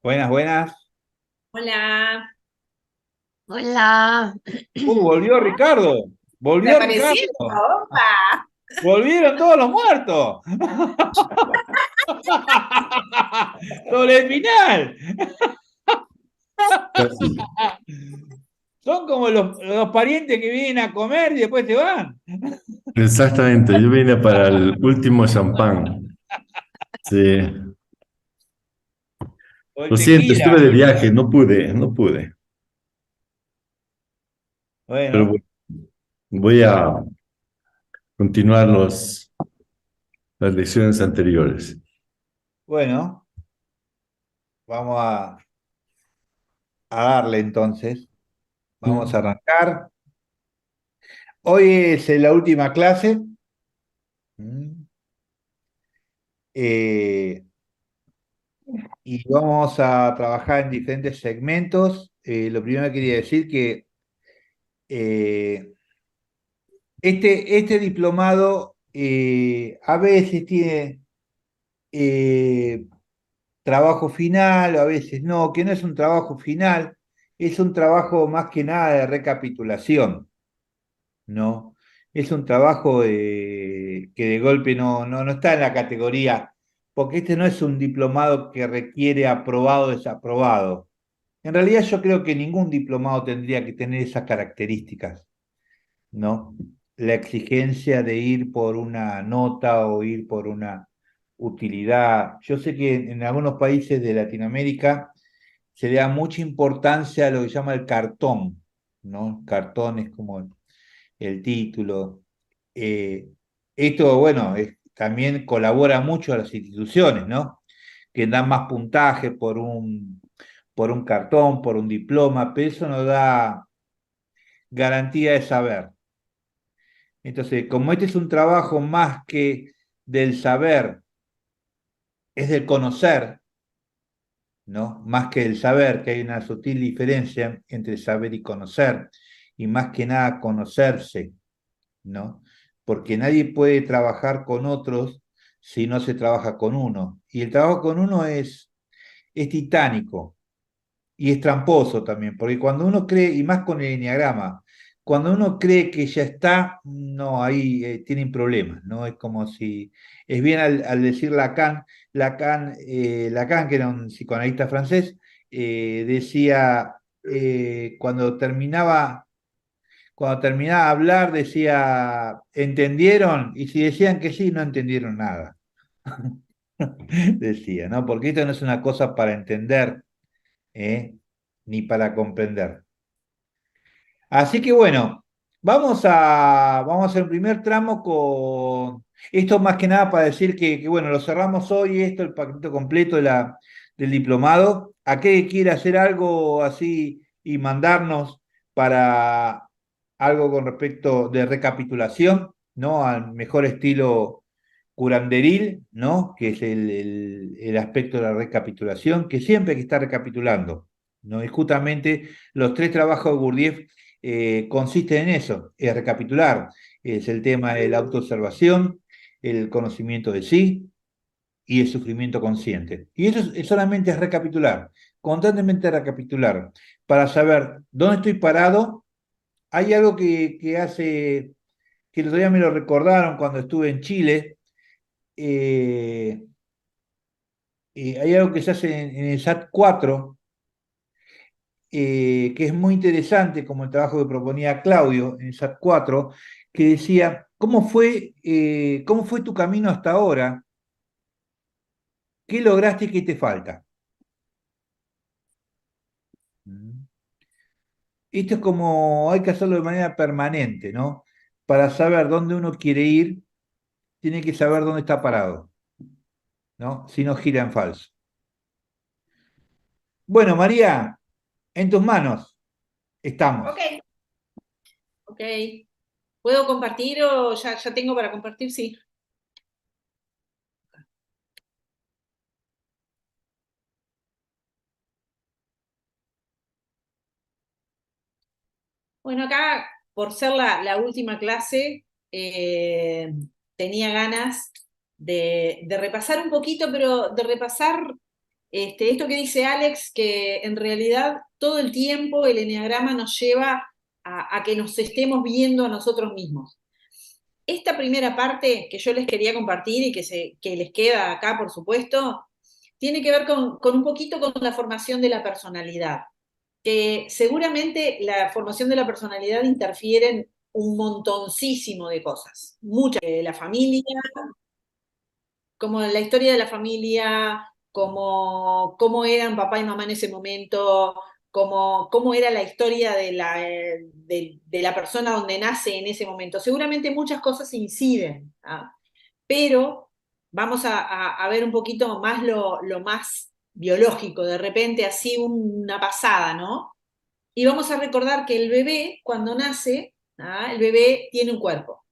Buenas, buenas. Hola, Hola. Volvió Ricardo. Volvió Ricardo. reapareció, opa. Volvieron todos los muertos. Doble final. Casi. Son como los parientes que vienen a comer y después se van. Exactamente, yo vine para el último champán. Sí. O el Lo siento, tequila. estuve de viaje, no pude. Pero Bueno, bueno, voy a continuar las lecciones anteriores. bueno, vamos a darle entonces. Vamos a Mm. arrancar. Hoy es la última clase. Mm. Eh, y vamos a trabajar en diferentes segmentos. Lo primero que quería decir que eh, este diplomado a veces tiene eh, trabajo final, a veces no, que no es un trabajo final, es un trabajo más que nada de recapitulación, ¿no? Es un trabajo que de golpe no está en la categoría, porque este no es un diplomado que requiere aprobado o desaprobado. En realidad yo creo que ningún diplomado tendría que tener esas características, ¿no? La exigencia de ir por una nota o ir por una utilidad. Yo sé que en algunos países de Latinoamérica se le da mucha importancia a lo que se llama el cartón, ¿no? Cartón es como el título. Eh, Esto, bueno, también colabora mucho a las instituciones, ¿no? Que dan más puntaje por un cartón, por un diploma, pero eso no da garantía de saber. Entonces, como este es un trabajo más que del saber, es del conocer, ¿no? Más que del saber, que hay una sutil diferencia entre saber y conocer, y más que nada conocerse, ¿no? Porque nadie puede trabajar con otros si no se trabaja con uno. Y el trabajo con uno es titánico, y es tramposo también, porque cuando uno cree, y más con el enneagrama, cuando uno cree que ya está, no, ahí tienen problemas, ¿no? Es como si, es bien al decir Lacan, que era un psicoanalista francés, decía, cuando terminaba de hablar, decía, ¿entendieron? Y si decían que sí, no entendieron nada, decía, ¿no? Porque esto no es una cosa para entender, ¿eh? Ni para comprender. Así que bueno, vamos a hacer un primer tramo con esto más que nada para decir bueno, lo cerramos hoy, esto, el paquete completo del diplomado. Aquel que quiera hacer algo así y mandarnos para algo con respecto de recapitulación, ¿no? Al mejor estilo curanderil, ¿no? Que es el aspecto de la recapitulación, que siempre hay que estar recapitulando, ¿no? Y justamente los tres trabajos de Gurdjieff consisten en eso, es recapitular, es el tema de la autoobservación, el conocimiento de sí y el sufrimiento consciente. Y eso solamente es recapitular, constantemente recapitular, para saber dónde estoy parado. Hay algo que hace, que el otro día me lo recordaron cuando estuve en Chile. eh, Hay algo que se hace en el SAT 4, que es muy interesante, como el trabajo que proponía Claudio en el SAT 4, que decía, cómo fue tu camino hasta ahora? ¿Qué lograste y qué te falta? Mm. Esto es como, hay que hacerlo de manera permanente, ¿no? Para saber dónde uno quiere ir, tiene que saber dónde está parado, ¿no? Si no gira en falso. Bueno, María, en tus manos Ok, estamos. ok. ¿Puedo compartir o ya tengo para compartir? Sí. Bueno, acá, por ser la última clase, tenía ganas de repasar un poquito, pero de repasar Esto que dice Alex, que en realidad todo el tiempo el eneagrama nos lleva a que nos estemos viendo a nosotros mismos. Esta primera parte que yo les quería compartir y que les queda acá, por supuesto, tiene que ver con un poquito con la formación de la personalidad, que seguramente la formación de la personalidad interfiere en un montoncísimo de cosas, muchas, de la familia, como la historia de la familia, como cómo eran papá y mamá en ese momento, cómo era la historia de la persona donde nace en ese momento. Seguramente muchas cosas inciden, ¿ah? Pero vamos a ver un poquito más lo más biológico, de repente así una pasada, ¿no? Y vamos a recordar que el bebé, cuando nace, ¿ah? El bebé tiene un cuerpo.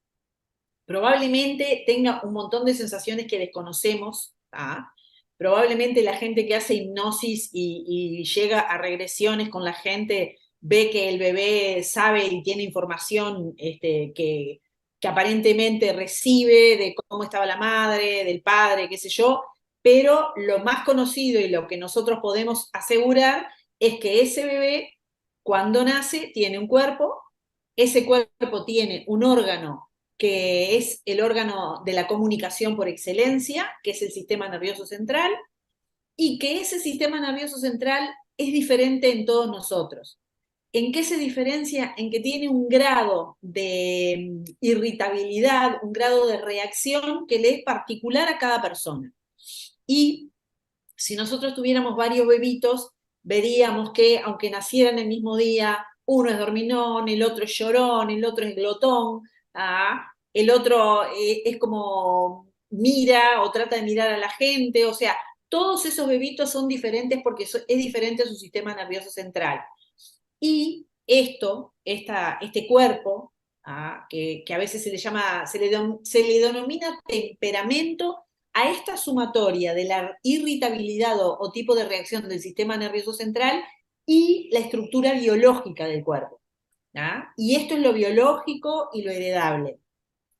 Probablemente tenga un montón de sensaciones que desconocemos, ¿ah? Probablemente la gente que hace hipnosis y llega a regresiones con la gente ve que el bebé sabe y tiene información que aparentemente recibe de cómo estaba la madre, del padre, qué sé yo, pero lo más conocido y lo que nosotros podemos asegurar es que ese bebé, cuando nace, tiene un cuerpo, ese cuerpo tiene un órgano que es el órgano de la comunicación por excelencia, que es el sistema nervioso central, y que ese sistema nervioso central es diferente en todos nosotros. ¿En qué se diferencia? En que tiene un grado de irritabilidad, un grado de reacción que le es particular a cada persona. Y si nosotros tuviéramos varios bebitos, veríamos que aunque nacieran el mismo día, uno es dorminón, el otro es llorón, el otro es glotón, ¿ah? El otro es como mira o trata de mirar a la gente, o sea, todos esos bebitos son diferentes porque es diferente su sistema nervioso central. Y este cuerpo, ¿ah? Que a veces se le llama, se le denomina temperamento a esta sumatoria de la irritabilidad o tipo de reacción del sistema nervioso central y la estructura biológica del cuerpo. ¿Ah? Y esto es lo biológico y lo heredable.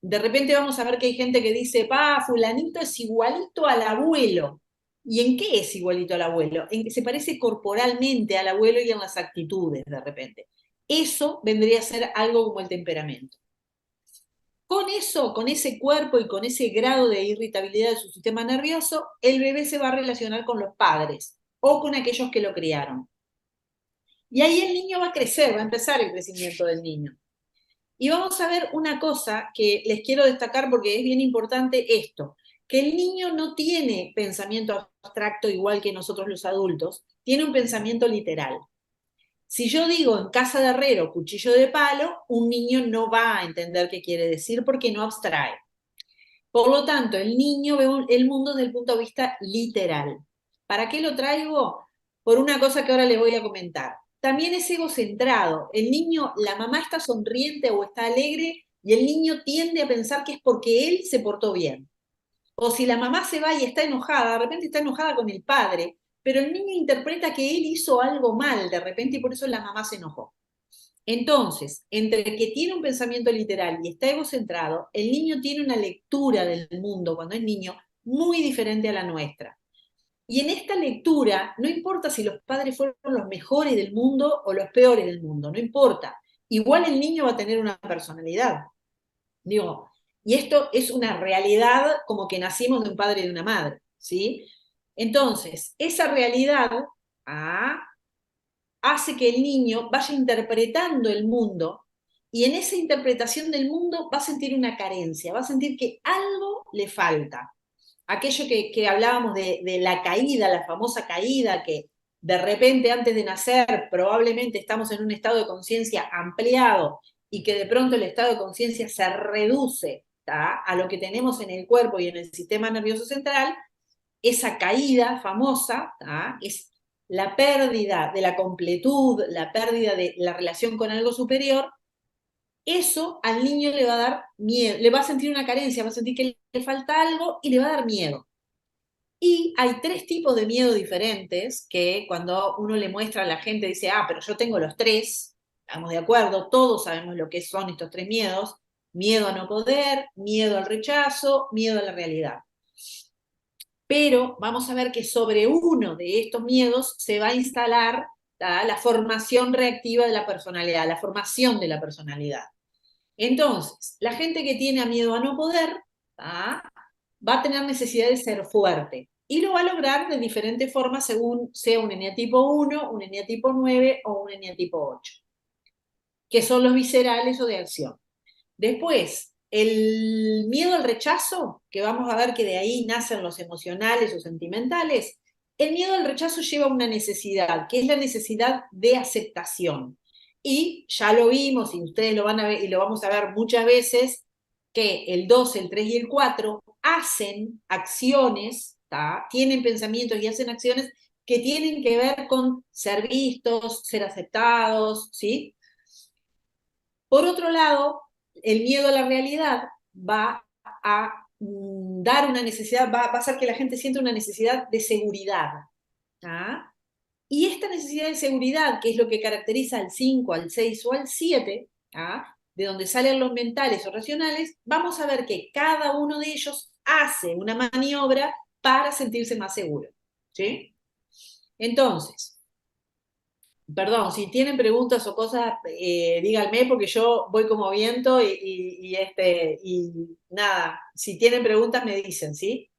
De repente vamos a ver que hay gente que dice, fulanito es igualito al abuelo. ¿Y en qué es igualito al abuelo? En que se parece corporalmente al abuelo y en las actitudes, de repente. Eso vendría a ser algo como el temperamento. Con eso, con ese cuerpo y con ese grado de irritabilidad de su sistema nervioso, el bebé se va a relacionar con los padres o con aquellos que lo criaron. Y ahí el niño va a crecer, va a empezar el crecimiento del niño. Y vamos a ver una cosa que les quiero destacar porque es bien importante esto, que el niño no tiene pensamiento abstracto igual que nosotros los adultos, tiene un pensamiento literal. Si yo digo en casa de herrero, cuchillo de palo, un niño no va a entender qué quiere decir porque no abstrae. Por lo tanto, el niño ve el mundo desde el punto de vista literal. ¿Para qué lo traigo? Por una cosa que ahora les voy a comentar. También es egocentrado. El niño, la mamá está sonriente o está alegre y el niño tiende a pensar que es porque él se portó bien. O si la mamá se va y está enojada, de repente está enojada con el padre, pero el niño interpreta que él hizo algo mal de repente y por eso la mamá se enojó. Entonces, entre que tiene un pensamiento literal y está egocentrado, el niño tiene una lectura del mundo cuando es niño muy diferente a la nuestra. Y en esta lectura, no importa si los padres fueron los mejores del mundo o los peores del mundo, no importa. Igual el niño va a tener una personalidad. Digo, y esto es una realidad como que nacimos de un padre y de una madre, ¿sí? Entonces, esa realidad, ah, hace que el niño vaya interpretando el mundo y en esa interpretación del mundo va a sentir una carencia, va a sentir que algo le falta. Aquello que hablábamos de la caída, la famosa caída, que de repente antes de nacer probablemente estamos en un estado de conciencia ampliado y que de pronto el estado de conciencia se reduce, ¿tá?, a lo que tenemos en el cuerpo y en el sistema nervioso central. Esa caída famosa, ¿tá?, es la pérdida de la completud, la pérdida de la relación con algo superior. Eso al niño le va a dar miedo, le va a sentir una carencia, va a sentir que le falta algo y le va a dar miedo. Y hay tres tipos de miedo diferentes que cuando uno le muestra a la gente dice, pero yo tengo los tres, estamos de acuerdo, todos sabemos lo que son estos tres miedos: miedo a no poder, miedo al rechazo, miedo a la realidad. pero vamos a ver que sobre uno de estos miedos se va a instalar la formación reactiva de la personalidad, la formación de la personalidad. Entonces, la gente que tiene miedo a no poder, va a tener necesidad de ser fuerte. Y lo va a lograr de diferentes formas según sea un eneatipo 1, un eneatipo 9 o un eneatipo 8, que son los viscerales o de acción. Después, el miedo al rechazo, que vamos a ver que de ahí nacen los emocionales o sentimentales, el miedo al rechazo lleva una necesidad, que es la necesidad de aceptación. Y ya lo vimos, y ustedes lo van a ver, y lo vamos a ver muchas veces, que el 2, el 3 y el 4 hacen acciones, tienen pensamientos y hacen acciones que tienen que ver con ser vistos, ser aceptados, ¿sí? Por otro lado, el miedo a la realidad va a dar una necesidad, va a hacer que la gente sienta una necesidad de seguridad. ¿Ah? Y esta necesidad de seguridad, que es lo que caracteriza al 5, al 6 o al 7, de donde salen los mentales o racionales, vamos a ver que cada uno de ellos hace una maniobra para sentirse más seguro. ¿Sí? Entonces, perdón, si tienen preguntas o cosas, díganme porque yo voy como viento y nada, si tienen preguntas me dicen, ¿sí?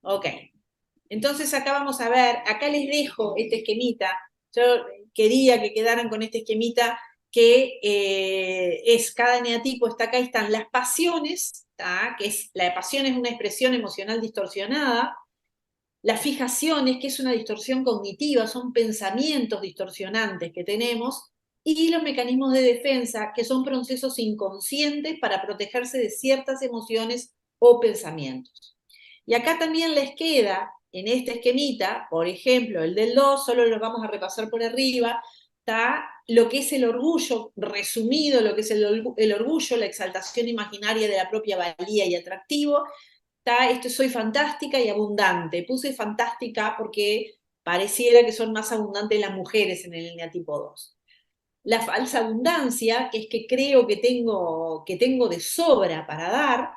Ok. Entonces acá vamos a ver, acá les dejo este esquemita. Yo quería que quedaran con este esquemita que es cada eneatipo, está acá, están las pasiones, que es la pasión es una expresión emocional distorsionada. Las fijaciones, que es una distorsión cognitiva, son pensamientos distorsionantes que tenemos, y los mecanismos de defensa, que son procesos inconscientes para protegerse de ciertas emociones o pensamientos. Y acá también les queda, en este esquemita, por ejemplo, el del 2, solo los vamos a repasar por arriba, está lo que es el orgullo, resumido, lo que es el orgullo, la exaltación imaginaria de la propia valía y atractivo. Esto soy fantástica y abundante. Puse fantástica porque pareciera que son más abundantes las mujeres en el eneatipo 2. La falsa abundancia, que es que creo que tengo de sobra para dar,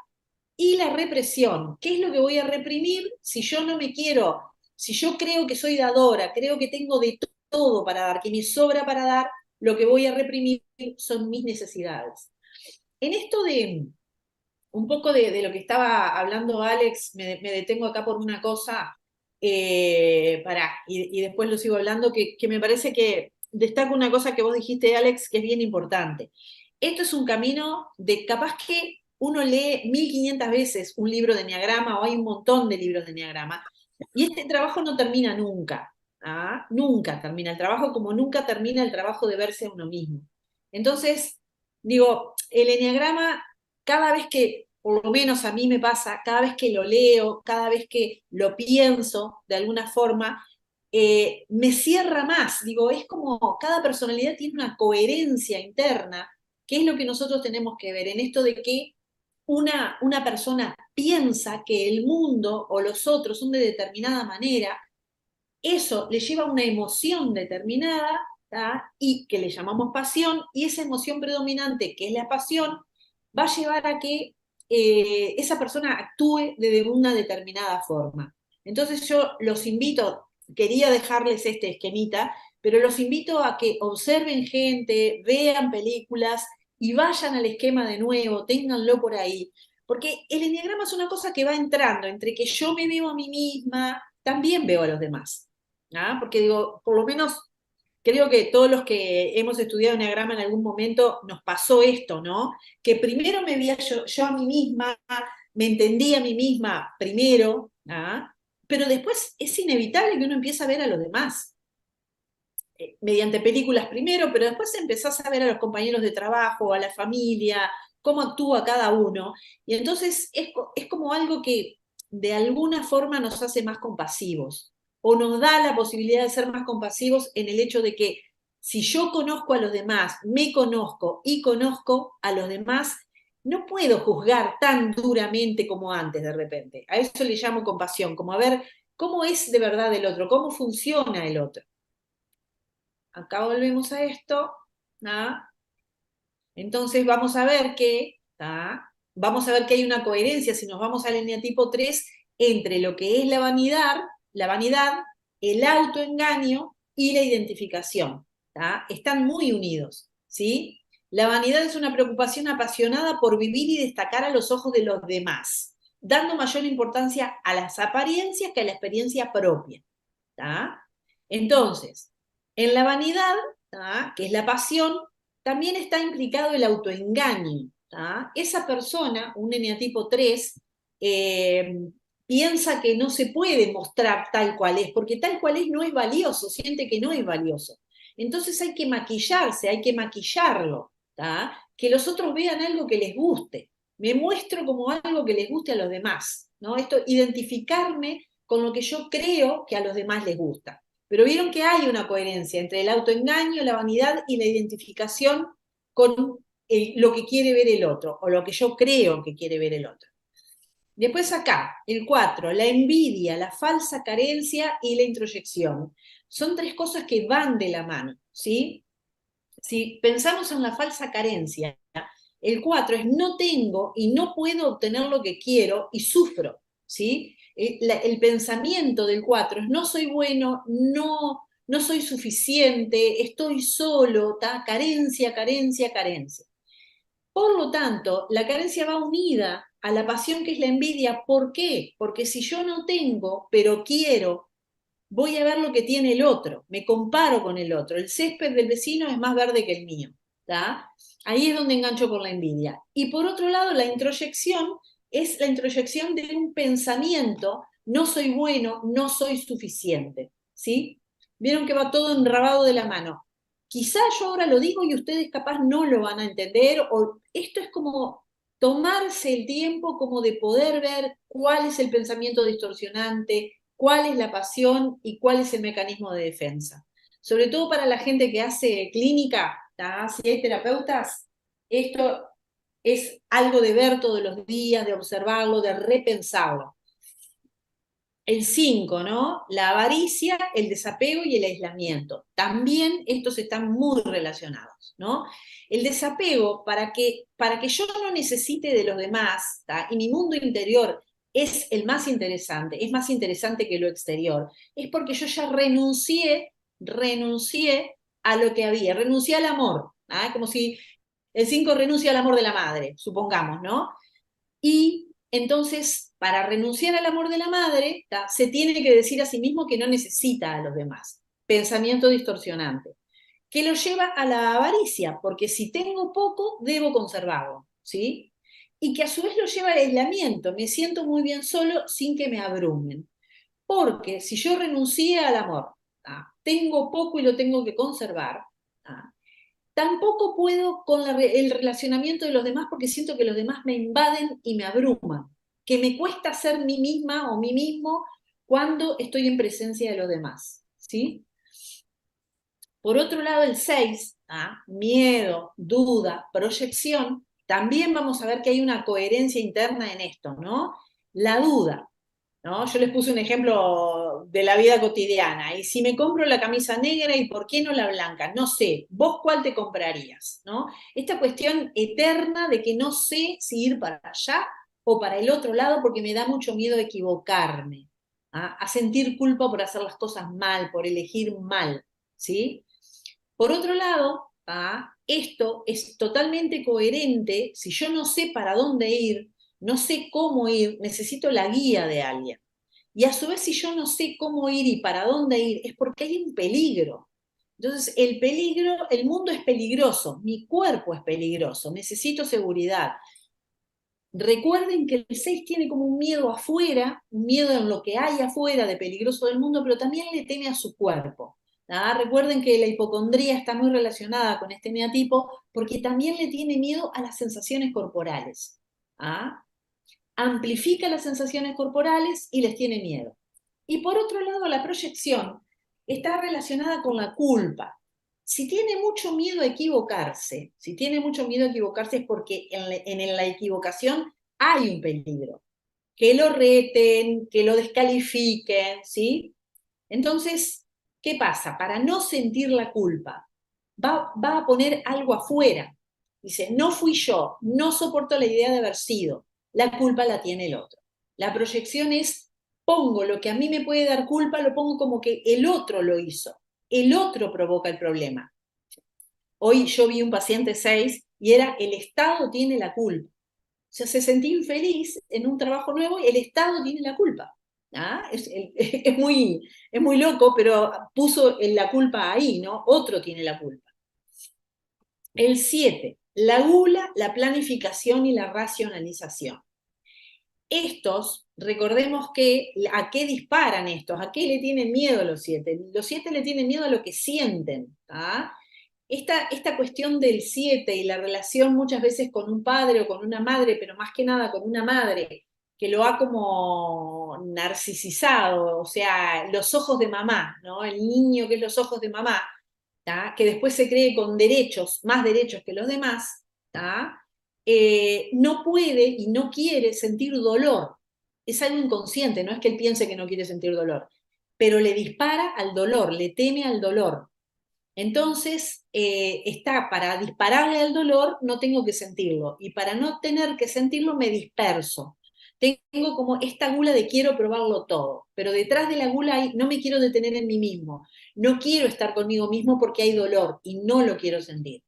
y la represión, ¿qué es lo que voy a reprimir si yo no me quiero, si yo creo que soy dadora, creo que tengo de todo para dar, que me sobra para dar, lo que voy a reprimir son mis necesidades. En esto de un poco de lo que estaba hablando Alex, me detengo acá por una cosa, y después lo sigo hablando, que me parece que destaco una cosa que vos dijiste, Alex, que es bien importante. Esto es un camino de, capaz que uno lee 1500 veces un libro de Enneagrama, o hay un montón de libros de Enneagrama, y este trabajo no termina nunca. Nunca termina el trabajo, como nunca termina el trabajo de verse a uno mismo. Entonces, digo, el Enneagrama, cada vez que, por lo menos a mí me pasa, cada vez que lo leo, cada vez que lo pienso de alguna forma, me cierra más. Digo, es como cada personalidad tiene una coherencia interna, que es lo que nosotros tenemos que ver en esto de que una persona piensa que el mundo o los otros son de determinada manera, eso le lleva a una emoción determinada, y que le llamamos pasión, y esa emoción predominante, que es la pasión, va a llevar a que esa persona actúe de una determinada forma. Entonces yo los invito, quería dejarles este esquemita, pero los invito a que observen gente, vean películas y vayan al esquema de nuevo, ténganlo por ahí, porque el enneagrama es una cosa que va entrando, entre que yo me veo a mí misma, también veo a los demás. Porque digo, por lo menos creo que todos los que hemos estudiado enneagrama en algún momento nos pasó esto, ¿no? Que primero me veía yo a mí misma, me entendía a mí misma primero, pero después es inevitable que uno empiece a ver a los demás. Mediante películas primero, pero después empezás a ver a los compañeros de trabajo, a la familia, cómo actúa cada uno, y entonces es como algo que de alguna forma nos hace más compasivos, o nos da la posibilidad de ser más compasivos en el hecho de que si yo conozco a los demás, me conozco y conozco a los demás, no puedo juzgar tan duramente como antes de repente. A eso le llamo compasión, como a ver cómo es de verdad el otro, cómo funciona el otro. Acá volvemos a esto, entonces vamos a ver que vamos a ver que hay una coherencia, si nos vamos al eneatipo 3, entre lo que es la vanidad, el autoengaño y la identificación. ¿tá? Están muy unidos, ¿sí? La vanidad es una preocupación apasionada por vivir y destacar a los ojos de los demás, dando mayor importancia a las apariencias que a la experiencia propia. ¿tá? Entonces, en la vanidad, ¿tá? que es la pasión, también está implicado el autoengaño. ¿tá? Esa persona, un eneatipo 3, piensa que no se puede mostrar tal cual es, porque tal cual es no es valioso, siente que no es valioso. Entonces hay que maquillarse, hay que maquillarlo, ¿tá? Que los otros vean algo que les guste. Me muestro como algo que les guste a los demás, ¿no? Esto, identificarme con lo que yo creo que a los demás les gusta. Pero vieron que hay una coherencia entre el autoengaño, la vanidad y la identificación con lo que quiere ver el otro, o lo que yo creo que quiere ver el otro. Después acá, el 4, la envidia, la falsa carencia y la introyección. Son tres cosas que van de la mano, ¿sí? Si pensamos en la falsa carencia, el 4 es no tengo y no puedo obtener lo que quiero y sufro, ¿sí? El pensamiento del 4 es no soy bueno, no soy suficiente, estoy solo, ¿tá? Carencia, carencia, carencia. Por lo tanto, la carencia va unida a la pasión que es la envidia. ¿Por qué? Porque si yo no tengo, pero quiero, voy a ver lo que tiene el otro, me comparo con el otro. El césped del vecino es más verde que el mío. ¿tá? Ahí es donde engancho con la envidia. Y por otro lado, la introyección es la introyección de un pensamiento, no soy bueno, no soy suficiente. ¿sí? Vieron que va todo enrabado de la mano. Quizá yo ahora lo digo y ustedes capaz no lo van a entender, o esto es como tomarse el tiempo como de poder ver cuál es el pensamiento distorsionante, cuál es la pasión y cuál es el mecanismo de defensa. Sobre todo para la gente que hace clínica, ¿tá? Si hay terapeutas, esto es algo de ver todos los días, de observarlo, de repensarlo. El 5, ¿no? La avaricia, el desapego y el aislamiento. También estos están muy relacionados, ¿no? El desapego, para que yo no necesite de los demás, ¿tá? Y mi mundo interior es el más interesante, es más interesante que lo exterior, es porque yo ya renuncié a lo que había, renuncié al amor, ¿tá? Como si el 5 renuncia al amor de la madre, supongamos, ¿no? Y entonces, para renunciar al amor de la madre, ¿tá? Se tiene que decir a sí mismo que no necesita a los demás. Pensamiento distorsionante. Que lo lleva a la avaricia, porque si tengo poco, debo conservarlo, ¿sí? Y que a su vez lo lleva al aislamiento. Me siento muy bien solo sin que me abrumen. Porque si yo renuncié al amor, ¿tá? Tengo poco y lo tengo que conservar, ¿tá? Tampoco puedo con el relacionamiento de los demás porque siento que los demás me invaden y me abruman, que me cuesta ser mí misma o mí mismo cuando estoy en presencia de los demás, ¿sí? Por otro lado, el 6, miedo, duda, proyección, también vamos a ver que hay una coherencia interna en esto, ¿no? La duda, ¿no? Yo les puse un ejemplo de la vida cotidiana. Y si me compro la camisa negra, ¿y por qué no la blanca? No sé. ¿Vos cuál te comprarías? ¿no? Esta cuestión eterna de que no sé si ir para allá o para el otro lado porque me da mucho miedo a equivocarme, a sentir culpa por hacer las cosas mal, por elegir mal. ¿sí? Por otro lado, esto es totalmente coherente. Si yo no sé para dónde ir, no sé cómo ir, necesito la guía de alguien. Y a su vez, si yo no sé cómo ir y para dónde ir, es porque hay un peligro. Entonces, el peligro, el mundo es peligroso, mi cuerpo es peligroso, necesito seguridad. Recuerden que el 6 tiene como un miedo afuera, un miedo en lo que hay afuera de peligroso del mundo, pero también le teme a su cuerpo. Recuerden que la hipocondría está muy relacionada con este eneatipo porque también le tiene miedo a las sensaciones corporales. Amplifica las sensaciones corporales y les tiene miedo. Y por otro lado, la proyección está relacionada con la culpa. Si tiene mucho miedo a equivocarse, es porque en la equivocación hay un peligro. Que lo reten, que lo descalifiquen, ¿sí? Entonces, ¿qué pasa? Para no sentir la culpa, va a poner algo afuera. Dice, no fui yo, no soporto la idea de haber sido, la culpa la tiene el otro. La proyección es, pongo lo que a mí me puede dar culpa, lo pongo como que el otro lo hizo, el otro provoca el problema. Hoy yo vi un paciente 6 y era, el Estado tiene la culpa. O sea, se sentía infeliz en un trabajo nuevo y el Estado tiene la culpa. ¿Ah? Es muy loco, pero puso la culpa ahí, ¿no? Otro tiene la culpa. El 7, la gula, la planificación y la racionalización. Estos, recordemos que, ¿a qué disparan estos? ¿A qué le tienen miedo los 7? Los 7 le tienen miedo a lo que sienten. ¿Ah? Esta cuestión del 7 y la relación muchas veces con un padre o con una madre, pero más que nada con una madre, que lo ha como narcisizado, o sea, los ojos de mamá, ¿no? El niño que es los ojos de mamá, ¿tá? Que después se cree con derechos, más derechos que los demás, ¿tá? No puede y no quiere sentir dolor. Es algo inconsciente, no es que él piense que no quiere sentir dolor, pero le dispara al dolor, le teme al dolor. Entonces, está para dispararle al dolor, no tengo que sentirlo. Y para no tener que sentirlo, me disperso. Tengo como esta gula de quiero probarlo todo, pero detrás de la gula hay, no me quiero detener en mí mismo. No quiero estar conmigo mismo porque hay dolor y no lo quiero sentir.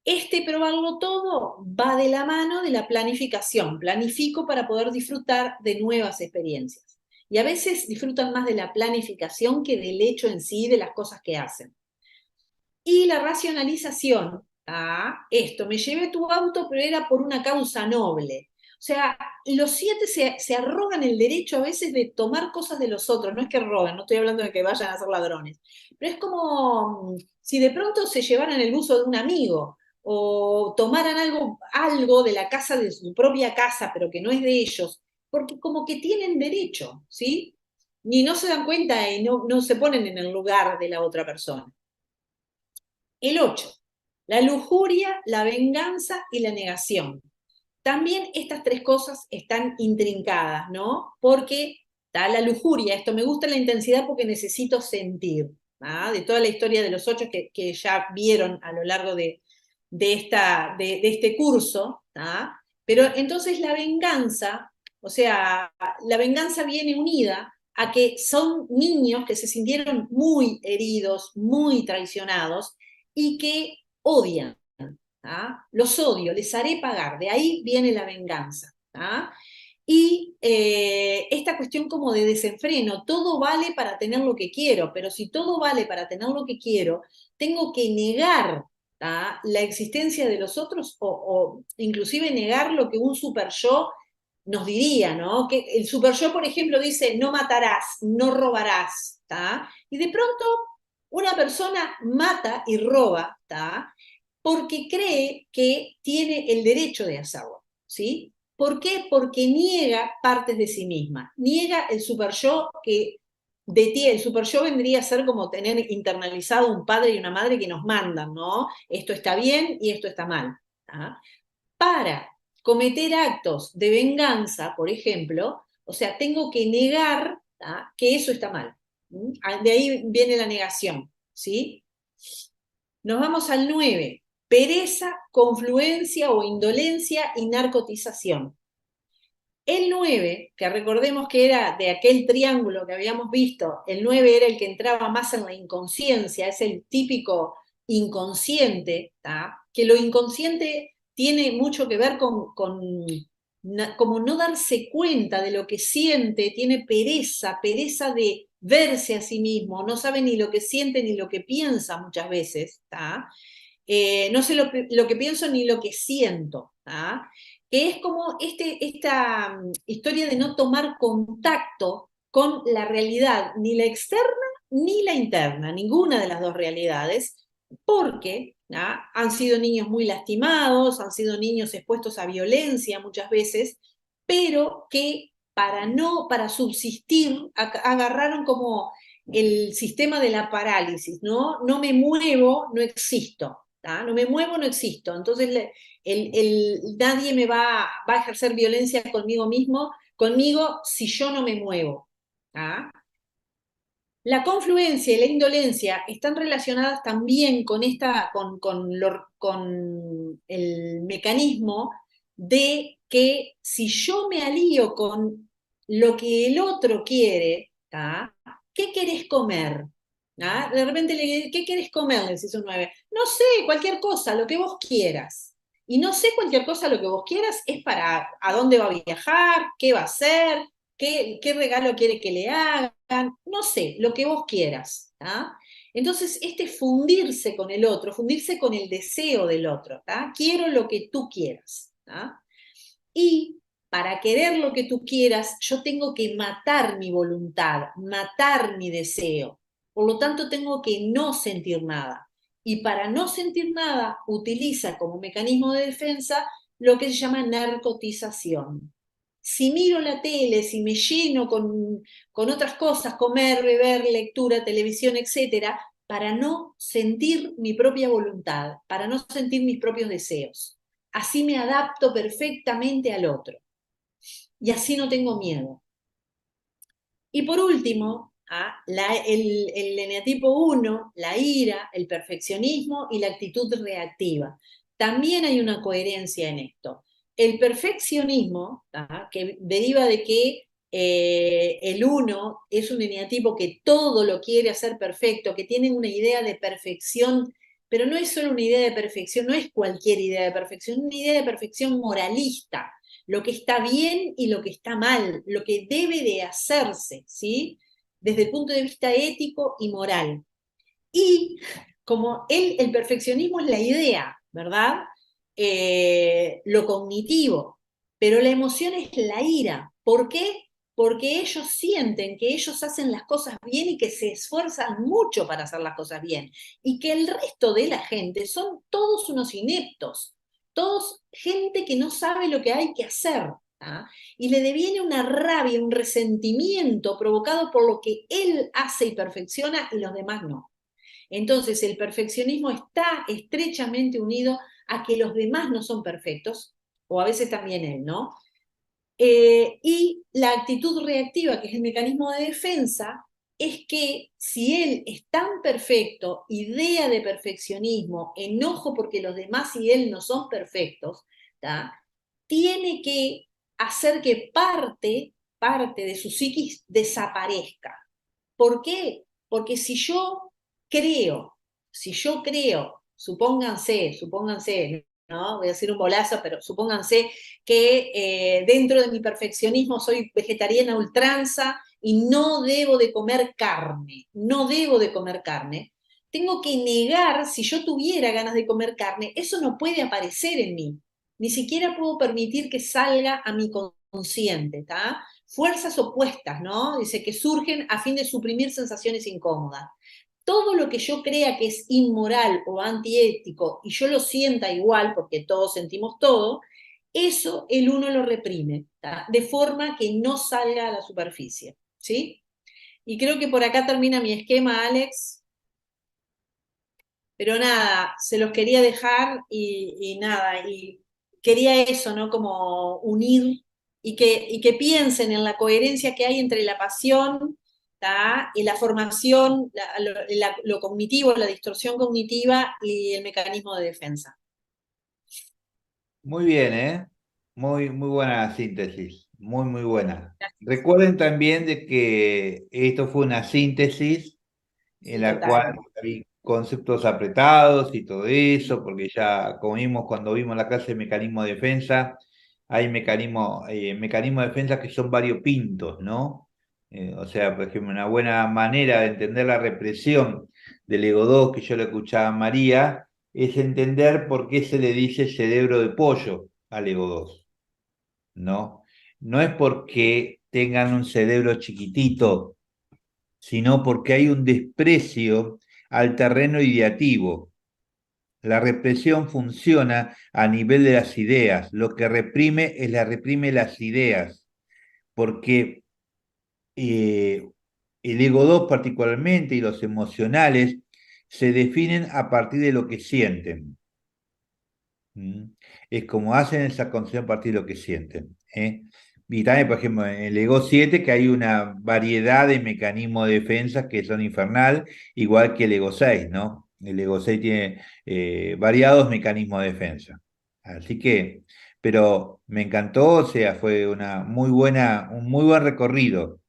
Este probarlo todo va de la mano de la planificación. Planifico para poder disfrutar de nuevas experiencias. Y a veces disfrutan más de la planificación que del hecho en sí, de las cosas que hacen. Y la racionalización, esto, me llevé tu auto, pero era por una causa noble. O sea, los 7 se arrogan el derecho a veces de tomar cosas de los otros, no es que roben, no estoy hablando de que vayan a ser ladrones, pero es como si de pronto se llevaran el buzo de un amigo, o tomaran algo de la casa, de su propia casa, pero que no es de ellos, porque como que tienen derecho, ¿sí? Ni no se dan cuenta y no se ponen en el lugar de la otra persona. El 8, la lujuria, la venganza y la negación. También estas tres cosas están intrincadas, ¿no? Porque está la lujuria, esto me gusta la intensidad porque necesito sentir, ¿ah? De toda la historia de los 8 que ya vieron a lo largo de este curso, ¿ah? Pero entonces la venganza, o sea, la venganza viene unida a que son niños que se sintieron muy heridos, muy traicionados y que odian. Los odio, les haré pagar, de ahí viene la venganza. Y esta cuestión como de desenfreno, todo vale para tener lo que quiero, pero si todo vale para tener lo que quiero, tengo que negar la existencia de los otros o inclusive negar lo que un super yo nos diría, ¿no? Que el super yo, por ejemplo, dice, no matarás, no robarás, y de pronto una persona mata y roba, porque cree que tiene el derecho de hacerlo, ¿sí? ¿Por qué? Porque niega partes de sí misma, niega el super yo que de ti, el super yo vendría a ser como tener internalizado un padre y una madre que nos mandan, ¿no? Esto está bien y esto está mal. Para cometer actos de venganza, por ejemplo, o sea, tengo que negar que eso está mal. De ahí viene la negación, ¿sí? Nos vamos al 9. Pereza, confluencia o indolencia y narcotización. El 9, que recordemos que era de aquel triángulo que habíamos visto, el 9 era el que entraba más en la inconsciencia, es el típico inconsciente, que lo inconsciente tiene mucho que ver con como no darse cuenta de lo que siente, tiene pereza de verse a sí mismo, no sabe ni lo que siente ni lo que piensa muchas veces, no sé lo que pienso ni lo que siento, que es como esta historia de no tomar contacto con la realidad, ni la externa ni la interna, ninguna de las dos realidades, porque han sido niños muy lastimados, han sido niños expuestos a violencia muchas veces, pero que para subsistir agarraron como el sistema de la parálisis, ¿no? No me muevo, no existo. No me muevo, no existo. Entonces nadie me va a ejercer violencia conmigo si yo no me muevo. La confluencia y la indolencia están relacionadas también con el mecanismo de que si yo me alío con lo que el otro quiere, ¿tá? ¿Qué querés comer? ¿Ah? De repente ¿qué querés comer? Le decís un 9. No sé, cualquier cosa, lo que vos quieras. Y no sé cualquier cosa, lo que vos quieras, es para a dónde va a viajar, qué va a hacer, qué regalo quiere que le hagan, no sé, lo que vos quieras. ¿tá? Entonces, este fundirse con el otro, fundirse con el deseo del otro. ¿tá? Quiero lo que tú quieras. ¿tá? Y para querer lo que tú quieras, yo tengo que matar mi voluntad, matar mi deseo. Por lo tanto, tengo que no sentir nada. Y para no sentir nada, utiliza como mecanismo de defensa lo que se llama narcotización. Si miro la tele, si me lleno con otras cosas, comer, beber, lectura, televisión, etcétera, para no sentir mi propia voluntad, para no sentir mis propios deseos. Así me adapto perfectamente al otro. Y así no tengo miedo. Y por último, el eneatipo 1, la ira, el perfeccionismo y la actitud reactiva. También hay una coherencia en esto. El perfeccionismo, que deriva de que el 1 es un eneatipo que todo lo quiere hacer perfecto, que tiene una idea de perfección, pero no es solo una idea de perfección, no es cualquier idea de perfección, es una idea de perfección moralista, lo que está bien y lo que está mal, lo que debe de hacerse, ¿sí? Desde el punto de vista ético y moral. Y como el perfeccionismo es la idea, ¿verdad? Lo cognitivo, pero la emoción es la ira. ¿Por qué? Porque ellos sienten que ellos hacen las cosas bien y que se esfuerzan mucho para hacer las cosas bien, y que el resto de la gente son todos unos ineptos, todos gente que no sabe lo que hay que hacer. ¿tá? Y le deviene una rabia, un resentimiento provocado por lo que él hace y perfecciona y los demás no. Entonces, el perfeccionismo está estrechamente unido a que los demás no son perfectos, o a veces también él, ¿no? Y la actitud reactiva, que es el mecanismo de defensa, es que si él es tan perfecto, idea de perfeccionismo, enojo porque los demás y él no son perfectos, ¿tá? Tiene que hacer que parte de su psiquis desaparezca. ¿Por qué? Porque si yo creo, supónganse, ¿no? Voy a decir un bolazo, pero supónganse que dentro de mi perfeccionismo soy vegetariana a ultranza y no debo de comer carne, no debo de comer carne, tengo que negar, si yo tuviera ganas de comer carne, eso no puede aparecer en mí. Ni siquiera puedo permitir que salga a mi consciente, ¿está? Fuerzas opuestas, ¿no? Dice que surgen a fin de suprimir sensaciones incómodas. Todo lo que yo crea que es inmoral o antiético y yo lo sienta igual, porque todos sentimos todo, eso el uno lo reprime, ¿tá? De forma que no salga a la superficie, ¿sí? Y creo que por acá termina mi esquema, Alex. Pero nada, se los quería dejar y nada, y quería eso, ¿no? Como unir y que piensen en la coherencia que hay entre la pasión, ¿tá? Y la formación, lo cognitivo, la distorsión cognitiva y el mecanismo de defensa. Muy bien, ¿eh? Muy buena síntesis, muy buena. Recuerden también de que esto fue una síntesis en Sí, la cual total. hay conceptos apretados y todo eso, porque ya, como vimos cuando vimos la clase de mecanismo de defensa, hay mecanismos de defensa que son variopintos, ¿no? O sea, por ejemplo, una buena manera de entender la represión del ego 2 que yo le escuchaba a María es entender por qué se le dice cerebro de pollo al ego 2, ¿no? No es porque tengan un cerebro chiquitito, sino porque hay un desprecio al terreno ideativo. La represión funciona a nivel de las ideas. Lo que reprime las ideas, porque el ego 2 particularmente y los emocionales se definen a partir de lo que sienten. ¿Mm? Es como hacen esa concepción a partir de lo que sienten. ¿Eh? Y también, por ejemplo, en el Ego 7, que hay una variedad de mecanismos de defensa que son infernal, igual que el Ego 6, ¿no? El Ego 6 tiene variados mecanismos de defensa. Así que, pero me encantó, o sea, fue un muy buen recorrido.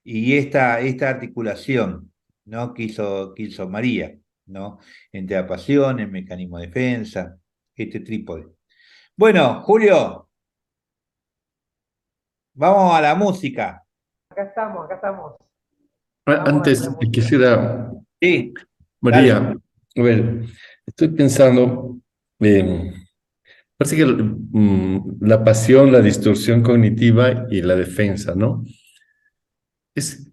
Y esta articulación, ¿no? Que hizo María, ¿no? Entre la pasión, el mecanismo de defensa, este trípode. Bueno, Julio, vamos a la música. Acá estamos, acá estamos. Vamos a Antes darle música. quisiera, Sí, María, dale. a ver, estoy pensando, parece que la pasión, la distorsión cognitiva y la defensa, ¿no? Es,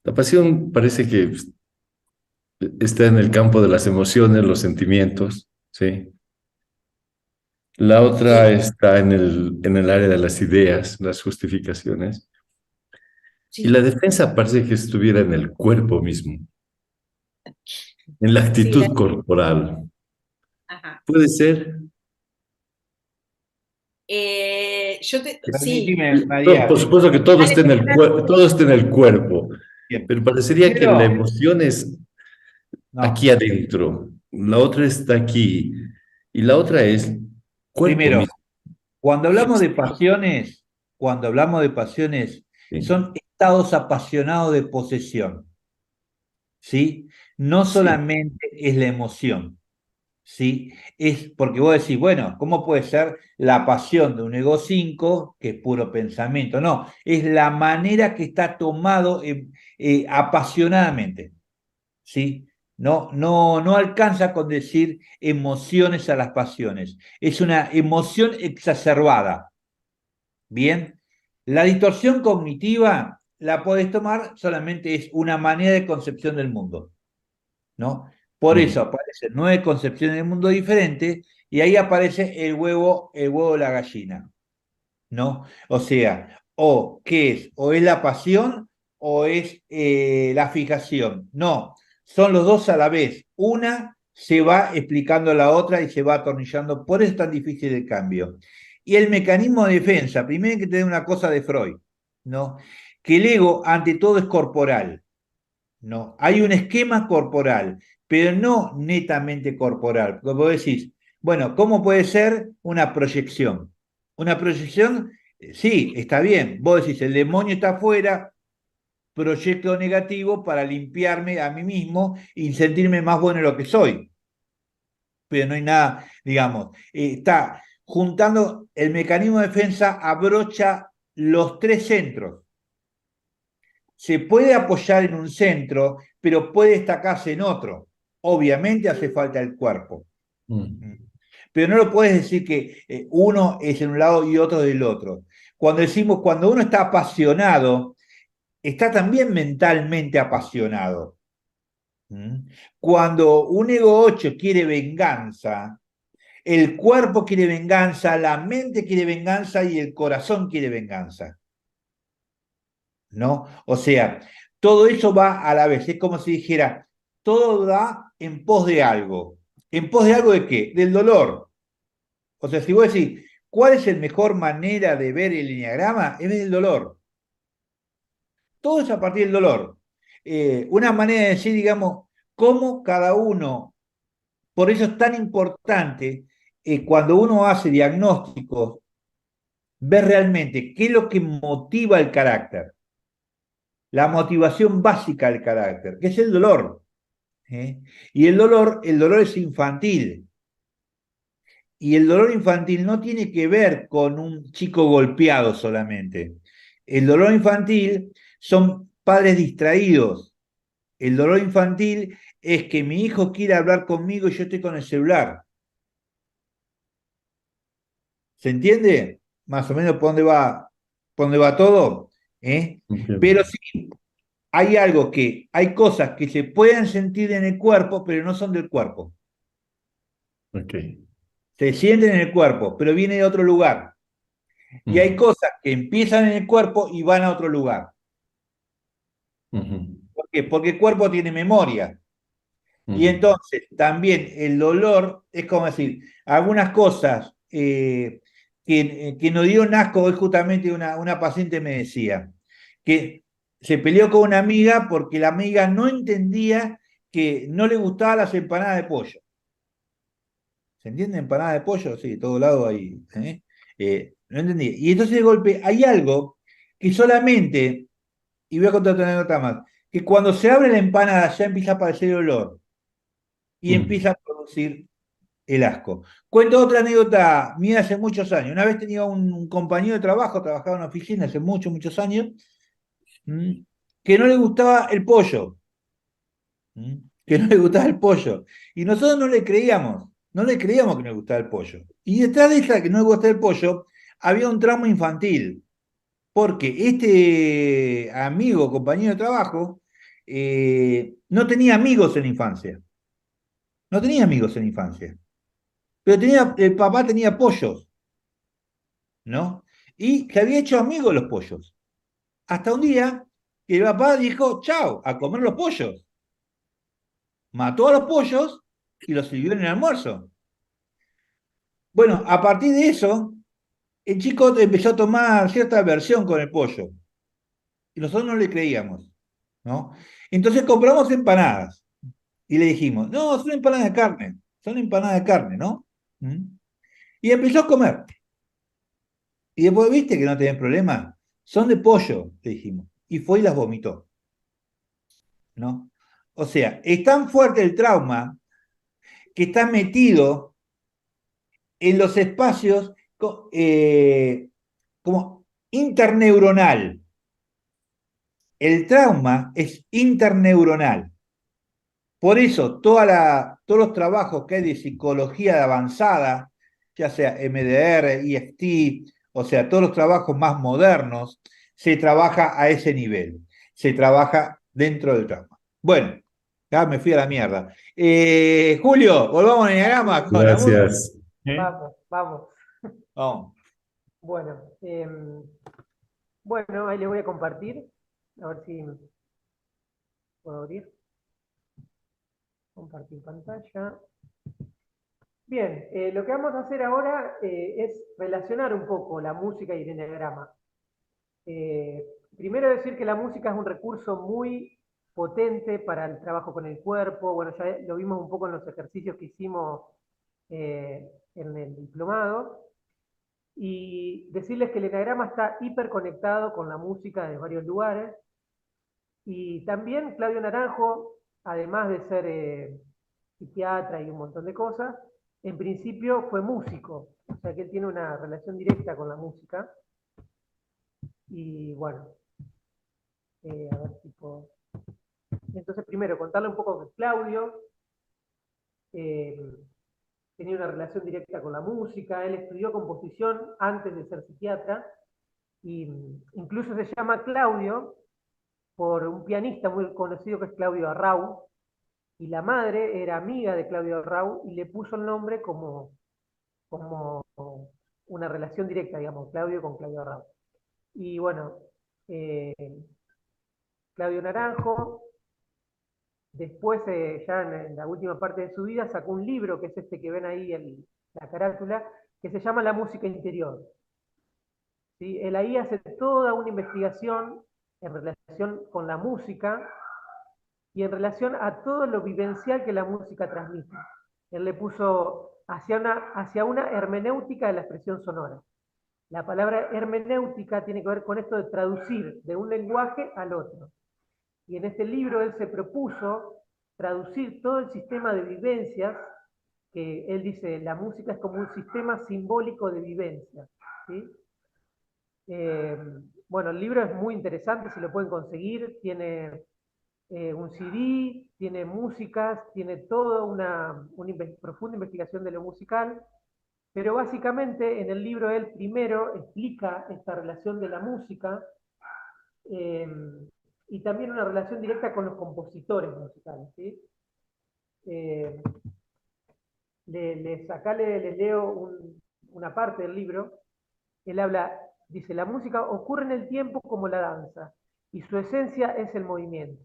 la pasión parece que está en el campo de las emociones, los sentimientos, ¿sí? La otra Sí, está en el área de las ideas, las justificaciones. Y la sí, defensa parece que estuviera en el cuerpo mismo, en la sí, actitud corporal. ajá. ¿Puede ser? Sí, Permitime, Por María. supuesto que todo Alex, está en el todo está en el cuerpo, Bien. pero parecería que la Primero, emoción es aquí no, adentro, la otra está aquí, y la otra es cuerpo primero, mismo. cuando hablamos de pasiones, cuando hablamos de pasiones, Sí, son estados apasionados de posesión, ¿sí? No sí. solamente es la emoción. ¿Sí? Es porque vos decís, bueno, ¿cómo puede ser la pasión de un ego 5 que es puro pensamiento? No, es la manera que está tomado apasionadamente, ¿sí? No alcanza con decir emociones a las pasiones, es una emoción exacerbada, ¿bien? La distorsión cognitiva la podés tomar solamente es una manera de concepción del mundo, ¿no? Por eso Mm, aparecen 9 concepciones del mundo diferentes y ahí aparece el huevo de la gallina, ¿no? O sea, ¿qué es? O es la pasión o es la fijación. No, son los dos a la vez. Una se va explicando a la otra y se va atornillando, por eso es tan difícil el cambio. Y el mecanismo de defensa, primero hay que tener una cosa de Freud, ¿no? Que el ego ante todo es corporal. No, hay un esquema corporal, pero no netamente corporal. Porque vos decís, bueno, ¿cómo puede ser una proyección? Una proyección, sí, está bien. Vos decís, el demonio está afuera, proyecto negativo para limpiarme a mí mismo y sentirme más bueno de lo que soy. Pero no hay nada, digamos, está juntando el mecanismo de defensa, abrocha los 3 centros. Se puede apoyar en un centro, pero puede destacarse en otro. Obviamente hace falta el cuerpo. mm, Pero no lo puedes decir que uno es en un lado y otro del otro. Cuando decimos, cuando uno está apasionado, está también mentalmente apasionado. ¿Mm? Cuando un ego 8 quiere venganza, el cuerpo quiere venganza, la mente quiere venganza y el corazón quiere venganza. ¿No? O sea, todo eso va a la vez, es como si dijera, todo va en pos de algo. ¿En pos de algo de qué? Del dolor. O sea, si vos decís, ¿cuál es la mejor manera de ver el enneagrama? Es ver el dolor. Todo es a partir del dolor. Una manera de decir, digamos, cómo cada uno, por eso es tan importante cuando uno hace diagnósticos, ver realmente qué es lo que motiva el carácter, la motivación básica del carácter, que es el dolor. ¿Eh? Y el dolor es infantil. Y el dolor infantil no tiene que ver con un chico golpeado solamente. El dolor infantil son padres distraídos. El dolor infantil es que mi hijo quiere hablar conmigo y yo estoy con el celular. ¿Se entiende? Más o menos por dónde va todo. ¿Eh? entiendo. Pero sí, hay cosas que se pueden sentir en el cuerpo, pero no son del cuerpo. Ok. Se sienten en el cuerpo, pero viene de otro lugar. Y hay Mm, cosas que empiezan en el cuerpo y van a otro lugar. ujú, ¿Por qué? Porque el cuerpo tiene memoria. Y ujú, entonces también el dolor es como decir, algunas cosas que nos dio un asco. Hoy justamente una paciente me decía que se peleó con una amiga porque la amiga no entendía que no le gustaban las empanadas de pollo. ¿Se entiende? Empanada de pollo, sí, de todo lado ahí. No entendía. Y entonces de golpe hay algo que solamente, y voy a contar otra anécdota más, que cuando se abre la empanada ya empieza a aparecer el olor y Mm, empieza a producir el asco. Cuento otra anécdota mía hace muchos años. Una vez tenía un compañero de trabajo, trabajaba en una oficina hace muchos, muchos años, mm, que no le gustaba el pollo. ¿Mm? Que no le gustaba el pollo. Y nosotros no le creíamos que nos gustaba el pollo. Y detrás de esa que no le gustaba el pollo, había un trauma infantil, porque este amigo, compañero de trabajo, no tenía amigos en la infancia. No tenía amigos en la infancia. Pero el papá tenía pollos, ¿no? Y se había hecho amigos los pollos. Hasta un día que el papá dijo, chao, a comer los pollos. Mató a los pollos y los sirvió en el almuerzo. Bueno, a partir de eso, el chico empezó a tomar cierta aversión con el pollo. Y nosotros no le creíamos, ¿no? Entonces compramos empanadas y le dijimos, no, son empanadas de carne, son empanadas de carne, ¿no? ¿Mm? Y empezó a comer. Y después, ¿viste que no tenés problema? Son de pollo, le dijimos. Y fue y las vomitó, ¿no? O sea, es tan fuerte el trauma que está metido en los espacios como interneuronal. El trauma es interneuronal. Por eso, todos los trabajos que hay de psicología de avanzada, ya sea MDR, EFT, o sea, todos los trabajos más modernos, se trabaja a ese nivel. Se trabaja dentro del trauma. Bueno, ya me fui a la mierda. Julio, volvamos a Enneagrama con la música. gracias. Vamos, vamos. Vamos. Bueno, bueno, ahí les voy a compartir. A ver si puedo abrir. Compartir pantalla. Bien, lo que vamos a hacer ahora es relacionar un poco la música y el enneagrama. Primero decir que la música es un recurso muy potente para el trabajo con el cuerpo. Bueno, ya lo vimos un poco en los ejercicios que hicimos en el diplomado. Y decirles que el enneagrama está hiperconectado con la música de varios lugares. Y también Claudio Naranjo, además de ser psiquiatra y un montón de cosas, en principio fue músico, o sea que él tiene una relación directa con la música. Y bueno, a ver si puedo. Entonces, primero, contarle un poco que Claudio eh, tenía una relación directa con la música, él estudió composición antes de ser psiquiatra, y incluso se llama Claudio por un pianista muy conocido que es Claudio Arrau, y la madre era amiga de Claudio Arrau y le puso el nombre como una relación directa, digamos, Claudio con Claudio Arrau. Y bueno, eh, Claudio Naranjo, después, ya en la última parte de su vida, sacó un libro, que es este que ven ahí en la carátula, que se llama La música interior. ¿Sí? Él ahí hace toda una investigación en relación con la música y en relación a todo lo vivencial que la música transmite. Él le puso hacia una hermenéutica de la expresión sonora. La palabra hermenéutica tiene que ver con esto de traducir de un lenguaje al otro. Y en este libro él se propuso traducir todo el sistema de vivencias, que él dice, la música es como un sistema simbólico de vivencias. ¿Sí? Eh, bueno, el libro es muy interesante, si lo pueden conseguir, tiene un CD, tiene músicas, tiene toda una profunda investigación de lo musical, pero básicamente en el libro él primero explica esta relación de la música eh, y también una relación directa con los compositores musicales. ¿Sí? Eh, acá les leo una parte del libro. Él habla, dice, la música ocurre en el tiempo como la danza, y su esencia es el movimiento.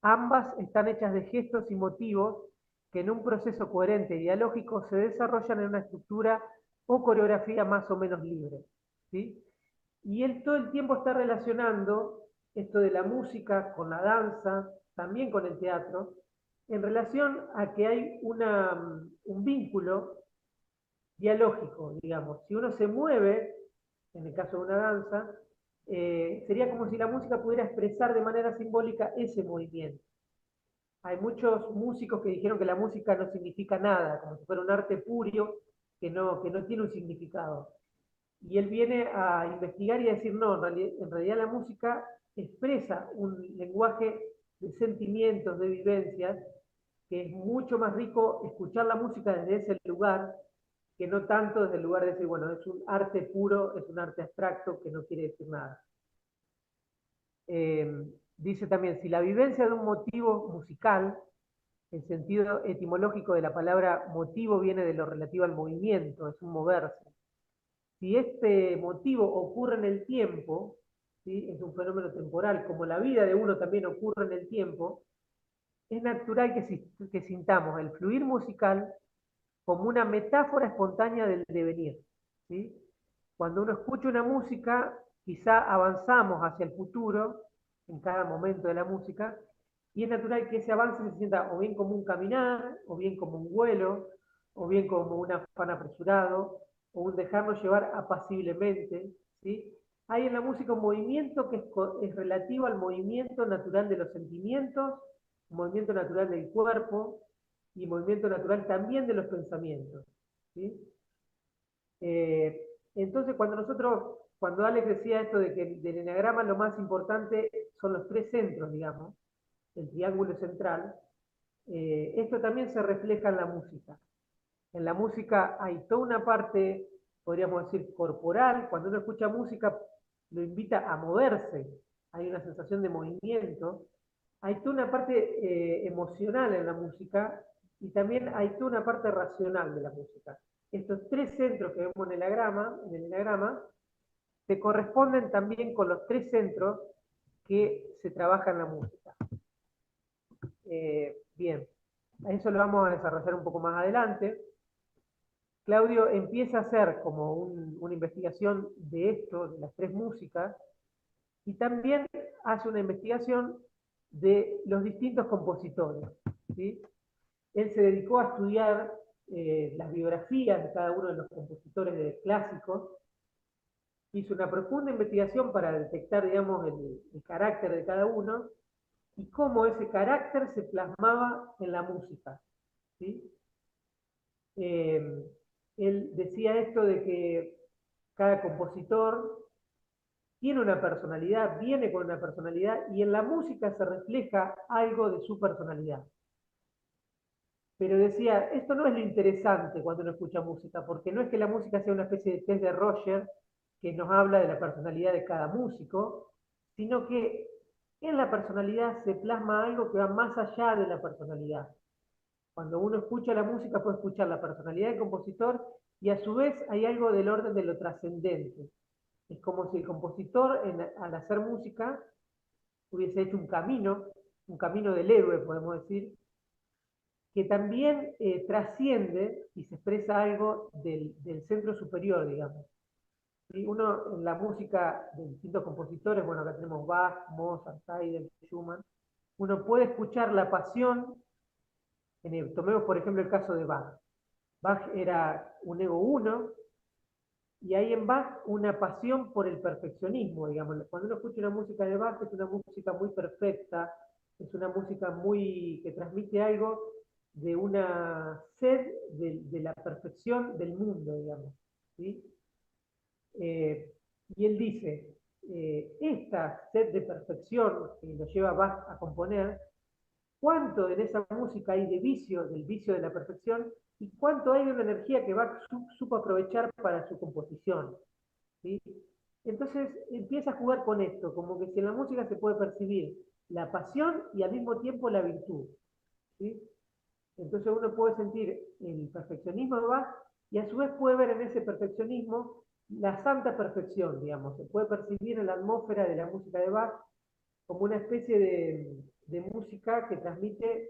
Ambas están hechas de gestos y motivos que en un proceso coherente y dialógico se desarrollan en una estructura o coreografía más o menos libre, ¿sí? Y él todo el tiempo está relacionando esto de la música con la danza, también con el teatro, en relación a que hay un vínculo dialógico, digamos. Si uno se mueve, en el caso de una danza, sería como si la música pudiera expresar de manera simbólica ese movimiento. Hay muchos músicos que dijeron que la música no significa nada, como si fuera un arte puro que no tiene un significado. Y él viene a investigar y a decir, no, en realidad la música expresa un lenguaje de sentimientos, de vivencias, que es mucho más rico escuchar la música desde ese lugar, que no tanto desde el lugar de decir, bueno, es un arte puro, es un arte abstracto que no quiere decir nada. Dice también, si la vivencia de un motivo musical, el sentido etimológico de la palabra motivo viene de lo relativo al movimiento, es un moverse. Si este motivo ocurre en el tiempo, ¿sí? Es un fenómeno temporal, como la vida de uno también ocurre en el tiempo, es natural que sintamos el fluir musical como una metáfora espontánea del devenir. ¿Sí? Cuando uno escucha una música, quizá avanzamos hacia el futuro en cada momento de la música, y es natural que ese avance se sienta o bien como un caminar, o bien como un vuelo, o bien como un afán apresurado, o un dejarnos llevar apaciblemente. ¿Sí? Hay en la música un movimiento que es relativo al movimiento natural de los sentimientos, un movimiento natural del cuerpo, y movimiento natural también de los pensamientos. ¿Sí? Entonces, cuando Alex decía esto de que del eneagrama lo más importante son los tres centros, digamos, el triángulo central, esto también se refleja en la música. En la música hay toda una parte, podríamos decir, corporal. Cuando uno escucha música, lo invita a moverse. Hay una sensación de movimiento. Hay toda una parte emocional en la música y también hay toda una parte racional de la música. Estos tres centros que vemos en el enagrama, se corresponden también con los tres centros que se trabaja en la música. Bien, eso lo vamos a desarrollar un poco más adelante. Claudio empieza a hacer como una investigación de esto, de las tres músicas, y también hace una investigación de los distintos compositores. ¿Sí? Él se dedicó a estudiar las biografías de cada uno de los compositores clásicos, hizo una profunda investigación para detectar, digamos, el carácter de cada uno y cómo ese carácter se plasmaba en la música. ¿Sí? Él decía esto de que cada compositor tiene una personalidad, viene con una personalidad, y en la música se refleja algo de su personalidad. Pero decía, esto no es lo interesante cuando uno escucha música, porque no es que la música sea una especie de test de Roger que nos habla de la personalidad de cada músico, sino que en la personalidad se plasma algo que va más allá de la personalidad. Cuando uno escucha la música puede escuchar la personalidad del compositor y a su vez hay algo del orden de lo trascendente. Es como si el compositor al hacer música hubiese hecho un camino del héroe, podemos decir, que también trasciende y se expresa algo del centro superior, digamos. Y uno en la música de distintos compositores, bueno, acá tenemos Bach, Mozart, Haydn, Schumann, uno puede escuchar la pasión, tomemos por ejemplo el caso de Bach. Bach era un ego uno, y hay en Bach una pasión por el perfeccionismo, digamos. Cuando uno escucha una música de Bach es una música muy perfecta, es una música que transmite algo de una sed de la perfección del mundo, digamos. ¿Sí? Y él dice, esta sed de perfección que lo lleva a Bach a componer, cuánto en esa música hay de vicio, del vicio de la perfección, y cuánto hay de una energía que Bach supo aprovechar para su composición. ¿Sí? Entonces empieza a jugar con esto, como que si en la música se puede percibir la pasión y al mismo tiempo la virtud. ¿Sí? Entonces uno puede sentir el perfeccionismo de Bach y a su vez puede ver en ese perfeccionismo la santa perfección, digamos. Se puede percibir en la atmósfera de la música de Bach como una especie de música que transmite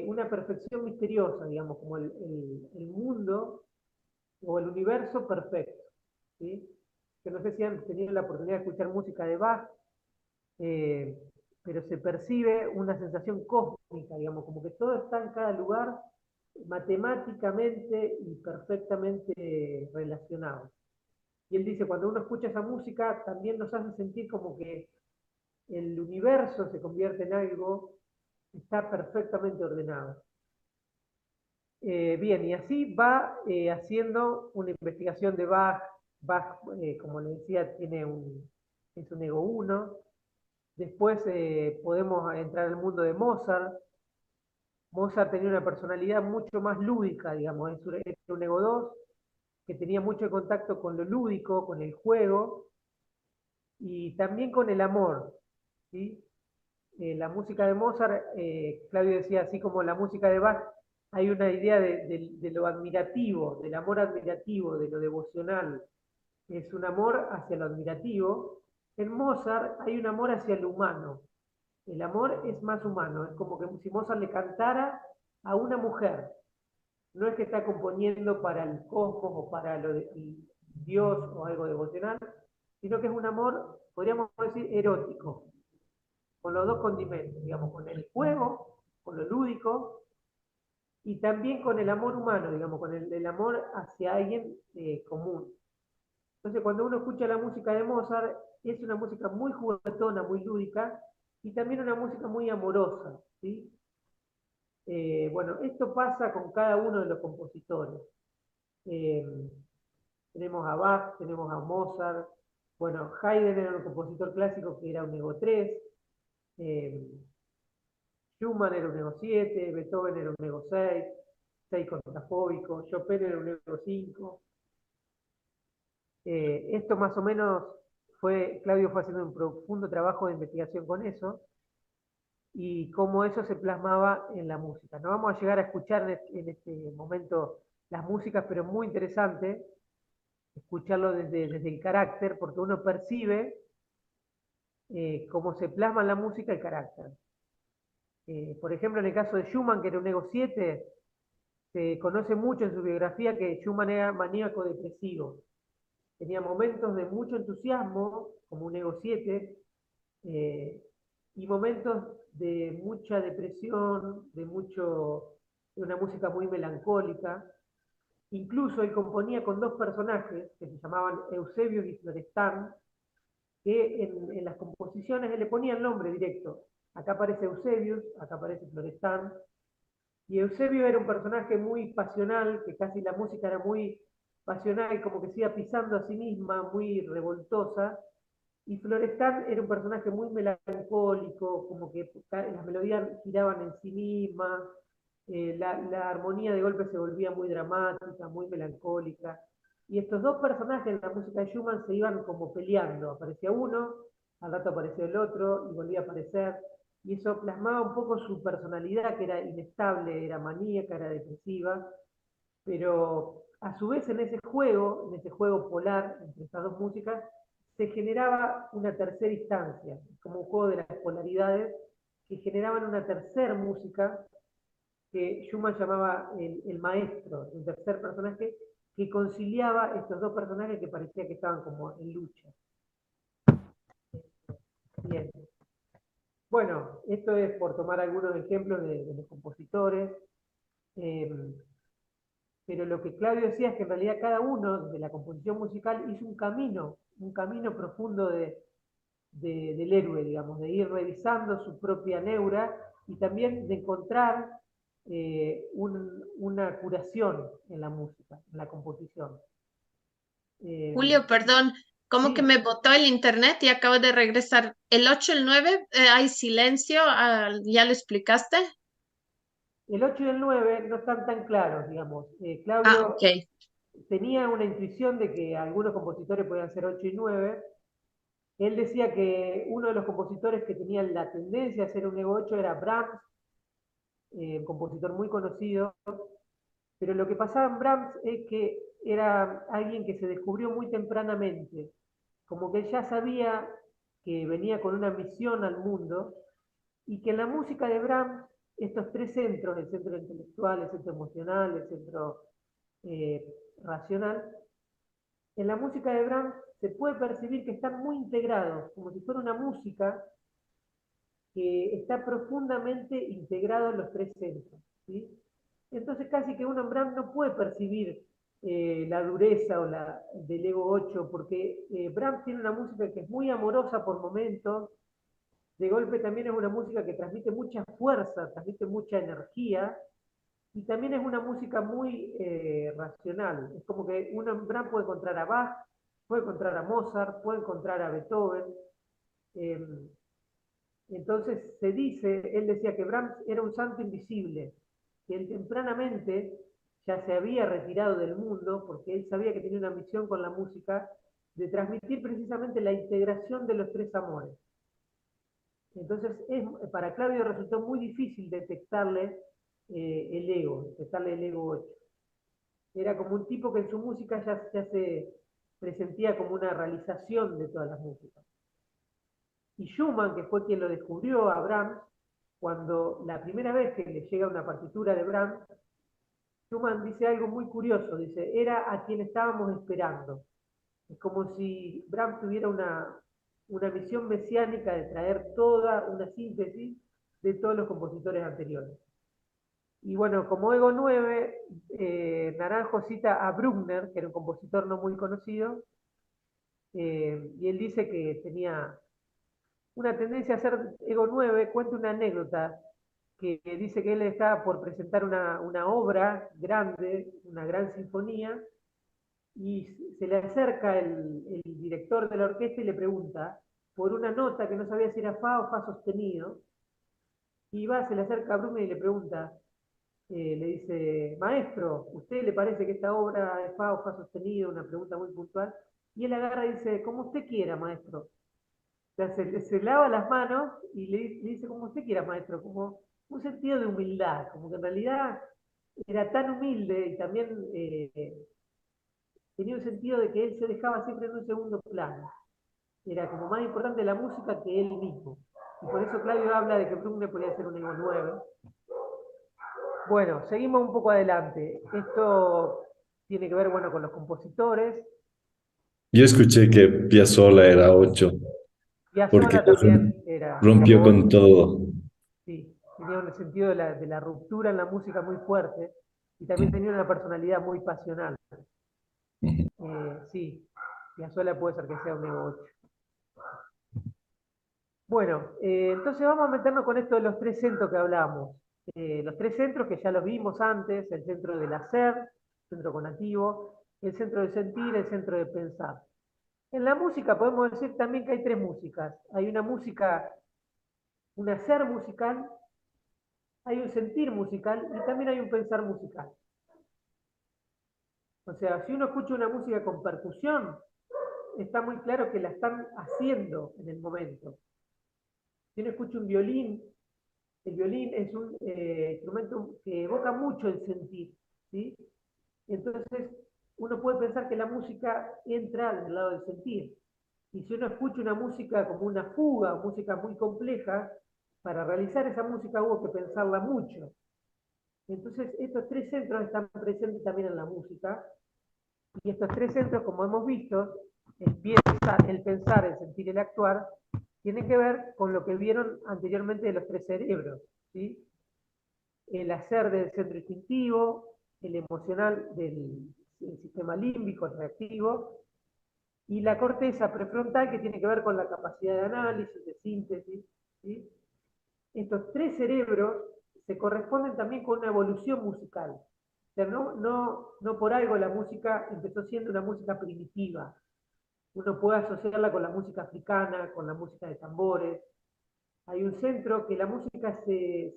una perfección misteriosa, digamos, como el mundo o el universo perfecto, ¿sí? Yo no sé si han tenido la oportunidad de escuchar música de Bach, eh, pero se percibe una sensación cósmica, digamos, como que todo está en cada lugar matemáticamente y perfectamente relacionado. Y él dice, cuando uno escucha esa música, también nos hace sentir como que el universo se convierte en algo que está perfectamente ordenado. Bien, y así va haciendo una investigación de Bach. Bach, como le decía, es un ego 1. Después podemos entrar al mundo de Mozart. Mozart tenía una personalidad mucho más lúdica, digamos, era un ego 2 que tenía mucho contacto con lo lúdico, con el juego y también con el amor, ¿sí? La música de Mozart, Claudio decía, así como la música de Bach, hay una idea de lo admirativo, del amor admirativo, de lo devocional. Es un amor hacia lo admirativo. En Mozart hay un amor hacia lo humano. El amor es más humano, es como que si Mozart le cantara a una mujer. No es que está componiendo para el cosmos o para Dios o algo devocional, sino que es un amor, podríamos decir, erótico, con los dos condimentos, digamos, con el juego, con lo lúdico, y también con el amor humano, digamos, con el amor hacia alguien común. Entonces, cuando uno escucha la música de Mozart, es una música muy juguetona, muy lúdica, y también una música muy amorosa, ¿sí? Bueno, esto pasa con cada uno de los compositores. Eh, Tenemos a Bach, tenemos a Mozart, bueno, Haydn era un compositor clásico que era un ego 3, eh, Schumann era un ego 7, Beethoven era un ego 6, 6 contrafóbico, Chopin era un ego 5. Esto más o menos Claudio fue haciendo un profundo trabajo de investigación con eso y cómo eso se plasmaba en la música. No vamos a llegar a escuchar en este momento las músicas, pero es muy interesante escucharlo desde el carácter, porque uno percibe cómo se plasma en la música el carácter. Por ejemplo, en el caso de Schumann, que era un ego 7, se conoce mucho en su biografía que Schumann era maníaco depresivo. Tenía momentos de mucho entusiasmo, como un ego 7, eh, y momentos de mucha depresión, de una música muy melancólica. Incluso él componía con dos personajes que se llamaban Eusebius y Florestan, que en las composiciones él le ponía el nombre directo. Acá aparece Eusebius, acá aparece Florestan, y Eusebio era un personaje muy pasional, que casi la música era muy pasional, como que se iba pisando a sí misma, muy revoltosa, y Florestan era un personaje muy melancólico, como que las melodías giraban en sí mismas, la armonía de golpe se volvía muy dramática, muy melancólica. Y estos dos personajes en la música de Schumann se iban como peleando. Aparecía uno, al rato aparecía el otro, y volvía a aparecer. Y eso plasmaba un poco su personalidad, que era inestable, era maníaca, era depresiva. Pero a su vez en ese juego polar entre estas dos músicas, se generaba una tercera instancia, como un juego de las polaridades, que generaban una tercera música que Schumann llamaba el maestro, un tercer personaje que conciliaba estos dos personajes que parecía que estaban como en lucha. Bien. Bueno, esto es por tomar algunos ejemplos de los compositores, eh, pero lo que Claudio decía es que en realidad cada uno de la composición musical hizo un camino profundo del héroe, digamos, de ir revisando su propia neura y también de encontrar una curación en la música, en la composición. Julio, perdón, como que Sí, me botó el internet y acabo de regresar. El 8 y el 9, hay silencio, ¿ya lo explicaste? el 8 y el 9 no están tan claros, digamos. Ah, Claudio ok. tenía una intuición de que algunos compositores podían ser 8 y 9. Él decía que uno de los compositores que tenía la tendencia a ser un ego 8 era Brahms, un compositor muy conocido, pero lo que pasaba en Brahms es que era alguien que se descubrió muy tempranamente, como que él ya sabía que venía con una misión al mundo y que en la música de Brahms estos tres centros, el centro intelectual, el centro emocional, el centro racional, en la música de Brahms se puede percibir que están muy integrados, como si fuera una música que está profundamente integrado en los tres centros, ¿sí? Entonces casi que uno en Brahms no puede percibir la dureza o del ego 8, porque Brahms tiene una música que es muy amorosa por momentos, de golpe también es una música que transmite mucha fuerza, transmite mucha energía, y también es una música muy racional. Es como que uno en Brahms puede encontrar a Bach, puede encontrar a Mozart, puede encontrar a Beethoven. Eh, entonces se dice, él decía que Brahms era un santo invisible, que él tempranamente ya se había retirado del mundo porque él sabía que tenía una misión con la música de transmitir precisamente la integración de los tres amores. Entonces, para Claudio resultó muy difícil detectarle detectarle el ego 8. Era como un tipo que en su música ya se presentía como una realización de todas las músicas. Y Schumann, que fue quien lo descubrió a Brahms, cuando la primera vez que le llega una partitura de Brahms, Schumann dice algo muy curioso, dice, era a quien estábamos esperando. Es como si Brahms tuviera una misión mesiánica de traer toda una síntesis de todos los compositores anteriores. Y bueno, como Ego 9, Naranjo cita a Bruckner, que era un compositor no muy conocido, y él dice que tenía una tendencia a hacer Ego 9, cuenta una anécdota que dice que él estaba por presentar una obra grande, una gran sinfonía, y se le acerca el director de la orquesta y le pregunta por una nota que no sabía si era fa o fa sostenido, y se le acerca a Bruckner y le pregunta, le dice, maestro, ¿usted le parece que esta obra es fa o fa sostenido? Una pregunta muy puntual, y él agarra y dice, como usted quiera, maestro. O sea, se lava las manos y le dice, como usted quiera, maestro, como un sentido de humildad, como que en realidad era tan humilde y también tenía un sentido de que él se dejaba siempre en un segundo plano. Era como más importante la música que él mismo. Y por eso Claudio habla de que Bruckner podía ser un ego 9. Bueno, seguimos un poco adelante. Esto tiene que ver, bueno, con los compositores. Yo escuché que Piazzolla era 8 porque Piazzolla también era rompió con 8. todo. Sí, tenía un sentido de la ruptura en la música muy fuerte y también tenía una personalidad muy pasional. Sí, Piazzolla puede ser que sea un ego 8. Bueno, entonces vamos a meternos con esto de los tres centros que hablamos. Los tres centros que ya los vimos antes, el centro del hacer, el centro conativo, el centro de sentir, el centro de pensar. En la música podemos decir también que hay tres músicas. Hay una música, un hacer musical, hay un sentir musical y también hay un pensar musical. O sea, si uno escucha una música con percusión, está muy claro que la están haciendo en el momento. Si uno escucha un violín, el violín es un instrumento que evoca mucho el sentir, ¿sí? Entonces, uno puede pensar que la música entra del lado del sentir. Y si uno escucha una música como una fuga, música muy compleja, para realizar esa música hubo que pensarla mucho. Entonces, estos tres centros están presentes también en la música. Y estos tres centros, como hemos visto, el pensar, el sentir y el actuar, tienen que ver con lo que vieron anteriormente de los tres cerebros, ¿sí? El hacer del centro instintivo, el emocional del sistema límbico, el reactivo, y la corteza prefrontal que tiene que ver con la capacidad de análisis, de síntesis, ¿sí? Estos tres cerebros se corresponden también con una evolución musical. O sea, no por algo la música empezó siendo una música primitiva. Uno puede asociarla con la música africana, con la música de tambores. Hay un centro que la música se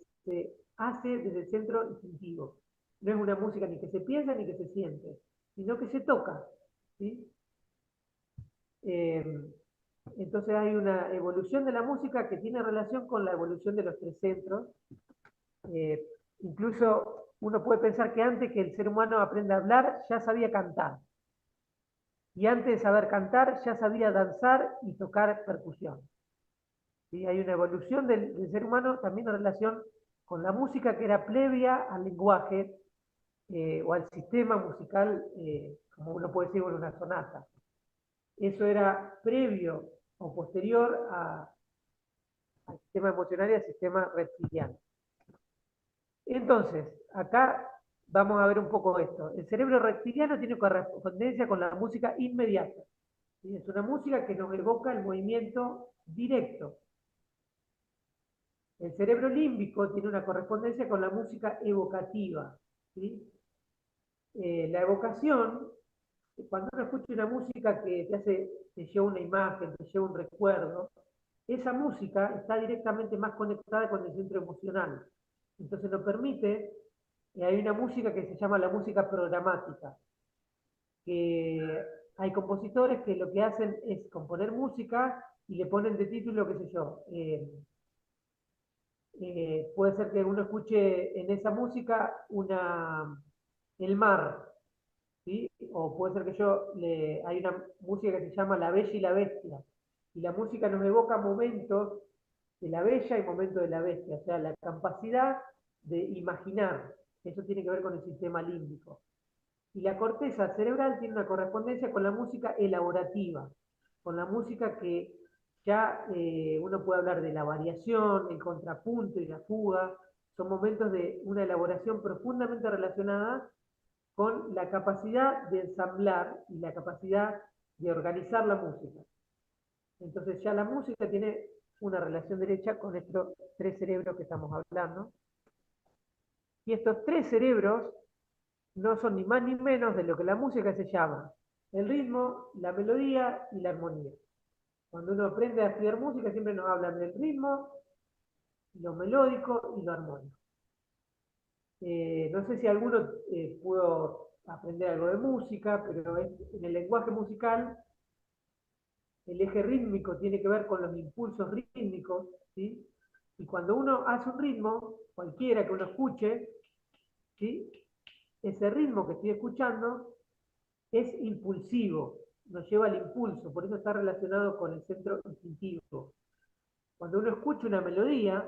hace desde el centro instintivo. No es una música ni que se piensa ni que se siente, sino que se toca, ¿sí? Entonces hay una evolución de la música que tiene relación con la evolución de los tres centros. Incluso uno puede pensar que antes que el ser humano aprenda a hablar, ya sabía cantar. Y antes de saber cantar, ya sabía danzar y tocar percusión. ¿Sí? Hay una evolución del ser humano también en relación con la música que era previa al lenguaje, o al sistema musical, como uno puede decir, bueno, una sonata. Eso era previo o posterior al sistema emocional y al sistema reptiliano. Entonces, acá vamos a ver un poco esto. El cerebro reptiliano tiene correspondencia con la música inmediata. ¿Sí? Es una música que nos evoca el movimiento directo. El cerebro límbico tiene una correspondencia con la música evocativa. ¿Sí? La evocación, cuando uno escucha una música que te lleva una imagen, te lleva un recuerdo, esa música está directamente más conectada con el centro emocional. Entonces nos permite, hay una música que se llama la música programática, que hay compositores que lo que hacen es componer música y le ponen de título, qué sé yo, puede ser que uno escuche en esa música el mar, ¿sí? O puede ser que hay una música que se llama La Bella y la Bestia, y la música nos evoca momentos de la bella y momentos de la bestia, o sea, la capacidad de imaginar. Eso tiene que ver con el sistema límbico. Y la corteza cerebral tiene una correspondencia con la música elaborativa, con la música que ya uno puede hablar de la variación, el contrapunto y la fuga. Son momentos de una elaboración profundamente relacionada con la capacidad de ensamblar y la capacidad de organizar la música. Entonces ya la música tiene una relación derecha con estos tres cerebros que estamos hablando. Y estos tres cerebros no son ni más ni menos de lo que la música se llama el ritmo, la melodía y la armonía. Cuando uno aprende a estudiar música siempre nos hablan del ritmo, lo melódico y lo armónico. No sé si alguno pudo aprender algo de música, pero en el lenguaje musical el eje rítmico tiene que ver con los impulsos rítmicos, ¿sí? Y cuando uno hace un ritmo, cualquiera que uno escuche, ¿sí? Ese ritmo que estoy escuchando es impulsivo, nos lleva al impulso, por eso está relacionado con el centro instintivo. Cuando uno escucha una melodía,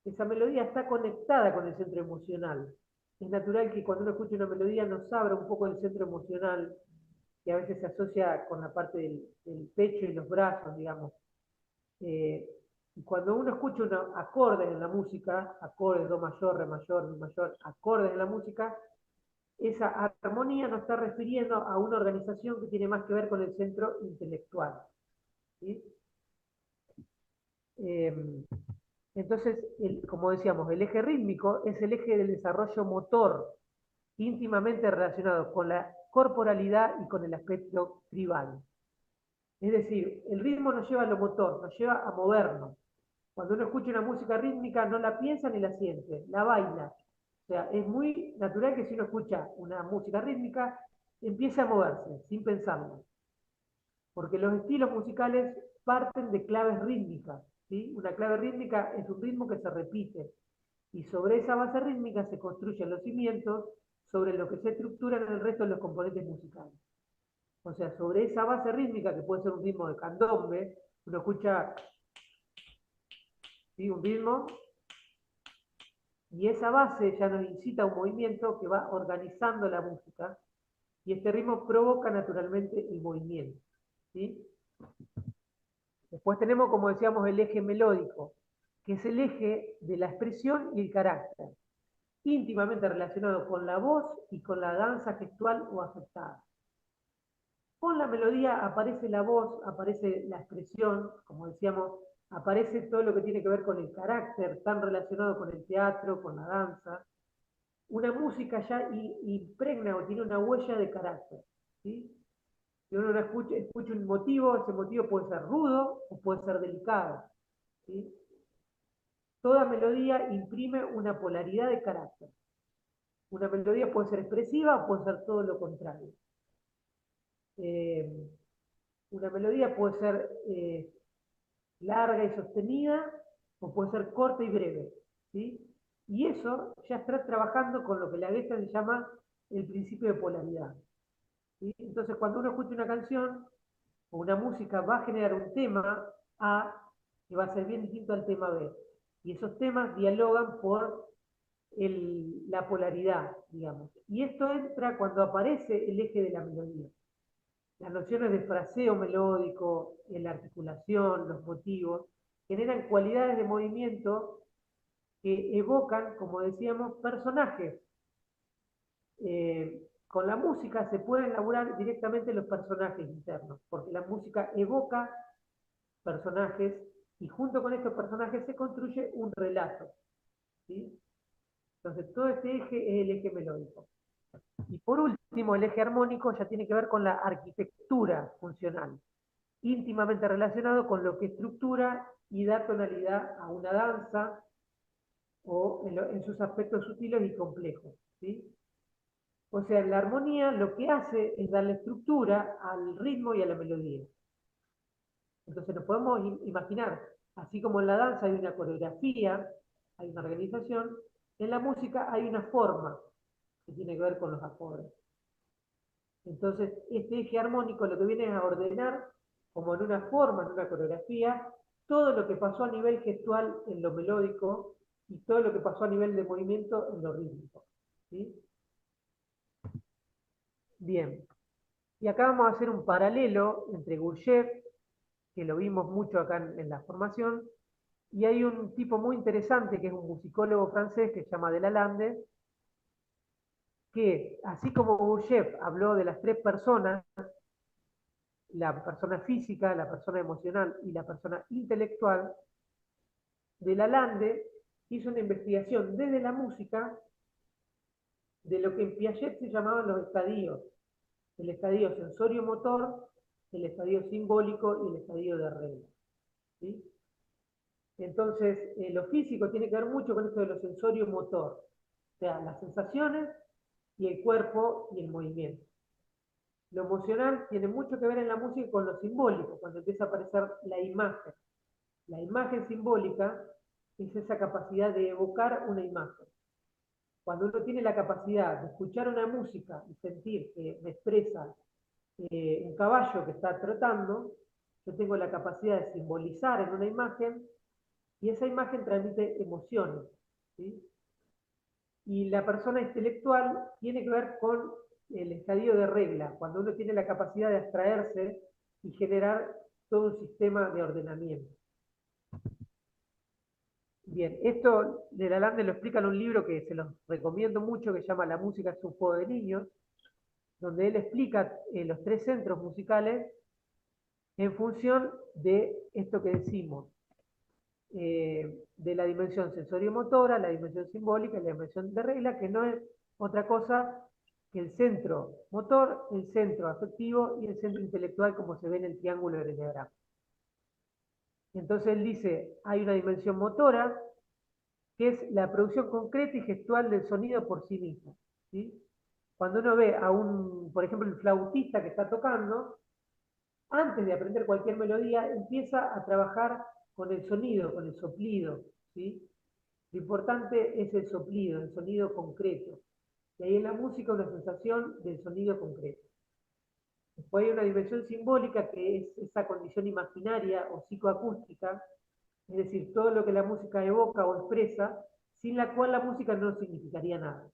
esa melodía está conectada con el centro emocional. Es natural que cuando uno escucha una melodía nos abra un poco el centro emocional, que a veces se asocia con la parte del pecho y los brazos, digamos. Y cuando uno escucha unos acordes en la música, acordes, do mayor, re mayor, mi mayor, acordes en la música, esa armonía nos está refiriendo a una organización que tiene más que ver con el centro intelectual. ¿Sí? Entonces, como decíamos, el eje rítmico es el eje del desarrollo motor, íntimamente relacionado con la corporalidad y con el aspecto tribal. Es decir, el ritmo nos lleva a lo motor, nos lleva a movernos. Cuando uno escucha una música rítmica no la piensa ni la siente, la baila. O sea, es muy natural que si uno escucha una música rítmica, empiece a moverse, sin pensarlo. Porque los estilos musicales parten de claves rítmicas. ¿Sí? Una clave rítmica es un ritmo que se repite. Y sobre esa base rítmica se construyen los cimientos sobre lo que se estructuran en el resto de los componentes musicales. O sea, sobre esa base rítmica, que puede ser un ritmo de candombe, uno escucha, ¿sí? Un ritmo, y esa base ya nos incita a un movimiento que va organizando la música, y este ritmo provoca naturalmente el movimiento. ¿Sí? Después tenemos, como decíamos, el eje melódico, que es el eje de la expresión y el carácter, íntimamente relacionado con la voz y con la danza gestual o afectada. Con la melodía aparece la voz, aparece la expresión, como decíamos, aparece todo lo que tiene que ver con el carácter, tan relacionado con el teatro, con la danza. Una música ya impregna o tiene una huella de carácter. ¿Sí? Si uno escucha un motivo, ese motivo puede ser rudo o puede ser delicado. ¿Sí? Toda melodía imprime una polaridad de carácter. Una melodía puede ser expresiva o puede ser todo lo contrario. Una melodía puede ser larga y sostenida o puede ser corta y breve. ¿Sí? Y eso ya está trabajando con lo que la Gestalt se llama el principio de polaridad. ¿Sí? Entonces, cuando uno escucha una canción o una música, va a generar un tema A que va a ser bien distinto al tema B. Y esos temas dialogan por la polaridad, digamos. Y esto entra cuando aparece el eje de la melodía. Las nociones de fraseo melódico, la articulación, los motivos, generan cualidades de movimiento que evocan, como decíamos, personajes. Con la música se pueden elaborar directamente los personajes internos, porque la música evoca personajes y junto con estos personajes se construye un relato. ¿Sí? Entonces todo este eje es el eje melódico. Y por último, el eje armónico ya tiene que ver con la arquitectura funcional, íntimamente relacionado con lo que estructura y da tonalidad a una danza o en sus aspectos sutiles y complejos. ¿Sí? O sea, la armonía lo que hace es darle estructura al ritmo y a la melodía. Entonces nos podemos imaginar, así como en la danza hay una coreografía, hay una organización, en la música hay una forma que tiene que ver con los acordes. Entonces, este eje armónico lo que viene es a ordenar, como en una forma, en una coreografía, todo lo que pasó a nivel gestual en lo melódico y todo lo que pasó a nivel de movimiento en lo rítmico. ¿Sí? Bien. Y acá vamos a hacer un paralelo entre Gurdjieff, que lo vimos mucho acá en la formación, y hay un tipo muy interesante que es un musicólogo francés que se llama Delalande, que así como Gurdjieff habló de las tres personas, la persona física, la persona emocional y la persona intelectual, Delalande hizo una investigación desde la música de lo que en Piaget se llamaban los estadios: el estadio sensorio-motor, el estadio simbólico y el estadio de regla. ¿Sí? Entonces, lo físico tiene que ver mucho con esto de lo sensorio-motor, o sea, las sensaciones y el cuerpo y el movimiento. Lo emocional tiene mucho que ver en la música con lo simbólico, cuando empieza a aparecer la imagen. La imagen simbólica es esa capacidad de evocar una imagen. Cuando uno tiene la capacidad de escuchar una música y sentir que me expresa un caballo que está trotando, yo tengo la capacidad de simbolizar en una imagen y esa imagen transmite emociones. ¿Sí? Y la persona intelectual tiene que ver con el estadio de regla, cuando uno tiene la capacidad de abstraerse y generar todo un sistema de ordenamiento. Bien, esto de Lalande lo explica en un libro que se los recomiendo mucho, que se llama La música es un juego de niños, donde él explica los tres centros musicales en función de esto que decimos, de la dimensión sensorio-motora, la dimensión simbólica y la dimensión de regla, que no es otra cosa que el centro motor, el centro afectivo y el centro intelectual, como se ve en el triángulo del enneagrama. Entonces él dice, hay una dimensión motora, que es la producción concreta y gestual del sonido por sí mismo. ¿Sí? Cuando uno ve a por ejemplo, el flautista que está tocando, antes de aprender cualquier melodía, empieza a trabajar con el sonido, con el soplido. ¿Sí? Lo importante es el soplido, el sonido concreto. Y ahí en la música una sensación del sonido concreto. Después hay una dimensión simbólica que es esa condición imaginaria o psicoacústica, es decir, todo lo que la música evoca o expresa, sin la cual la música no significaría nada.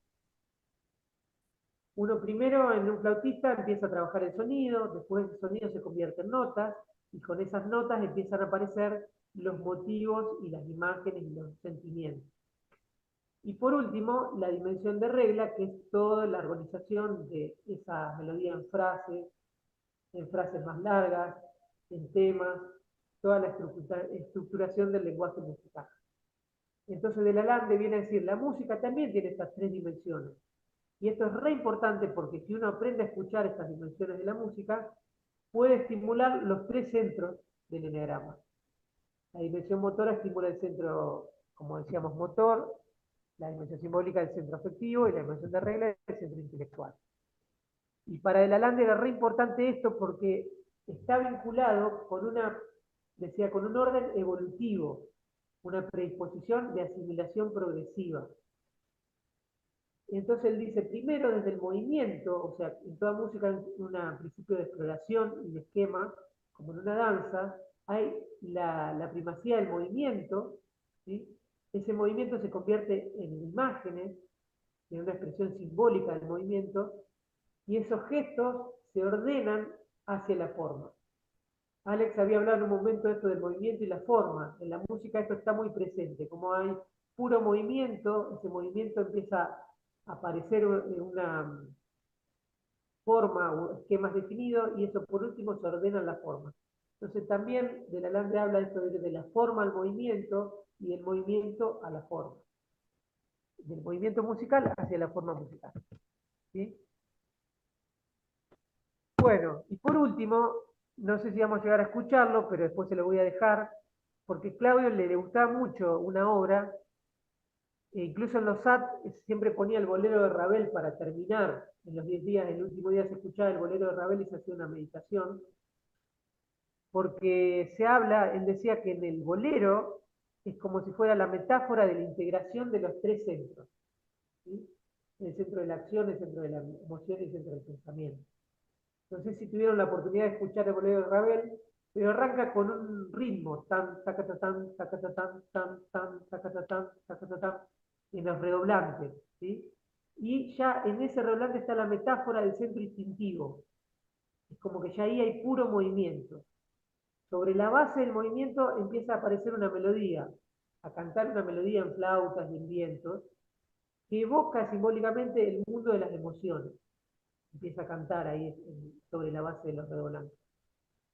Uno primero en un flautista empieza a trabajar el sonido, después el sonido se convierte en notas, y con esas notas empiezan a aparecer los motivos y las imágenes y los sentimientos. Y por último, la dimensión de regla, que es toda la organización de esa melodía en frases más largas, en temas, toda la estructuración del lenguaje musical. Entonces Delalande viene a decir, la música también tiene estas tres dimensiones. Y esto es re importante porque si uno aprende a escuchar estas dimensiones de la música, puede estimular los tres centros del enneagrama. La dimensión motora estimula el centro, como decíamos, motor, la dimensión simbólica del centro afectivo y la dimensión de regla del centro intelectual. Y para Delalande era re importante esto porque está vinculado con con un orden evolutivo, una predisposición de asimilación progresiva. Entonces él dice, primero desde el movimiento, o sea, en toda música hay un principio de exploración y de esquema, como en una danza, hay la primacía del movimiento, ¿sí? ese movimiento se convierte en imágenes, en una expresión simbólica del movimiento, y esos gestos se ordenan hacia la forma. Alex había hablado en un momento de esto del movimiento y la forma. En la música esto está muy presente. Como hay puro movimiento, ese movimiento empieza a aparecer en una forma o esquemas definidos y eso por último se ordena en la forma. Entonces también de Lalande habla esto de la forma al movimiento y del movimiento a la forma. Del movimiento musical hacia la forma musical. ¿Sí? Bueno, y por último, no sé si vamos a llegar a escucharlo, pero después se lo voy a dejar, porque Claudio le gustaba mucho una obra, e incluso en los SAT siempre ponía el bolero de Ravel para terminar, en los 10 días, el último día se escuchaba el bolero de Ravel y se hacía una meditación, porque se habla, él decía que en el bolero es como si fuera la metáfora de la integración de los tres centros, ¿sí? El centro de la acción, el centro de la emoción y el centro del pensamiento. No sé si tuvieron la oportunidad de escuchar el bolero de Ravel, pero arranca con un ritmo, tan, tacatatán, tacatatán, tan, tan, tacatatán, tacatatán, en los redoblantes, ¿sí? Y ya en ese redoblante está la metáfora del centro instintivo. Es como que ya ahí hay puro movimiento. Sobre la base del movimiento empieza a aparecer una melodía, a cantar una melodía en flautas y en vientos, que evoca simbólicamente el mundo de las emociones. Empieza a cantar ahí sobre la base de los redoblantes.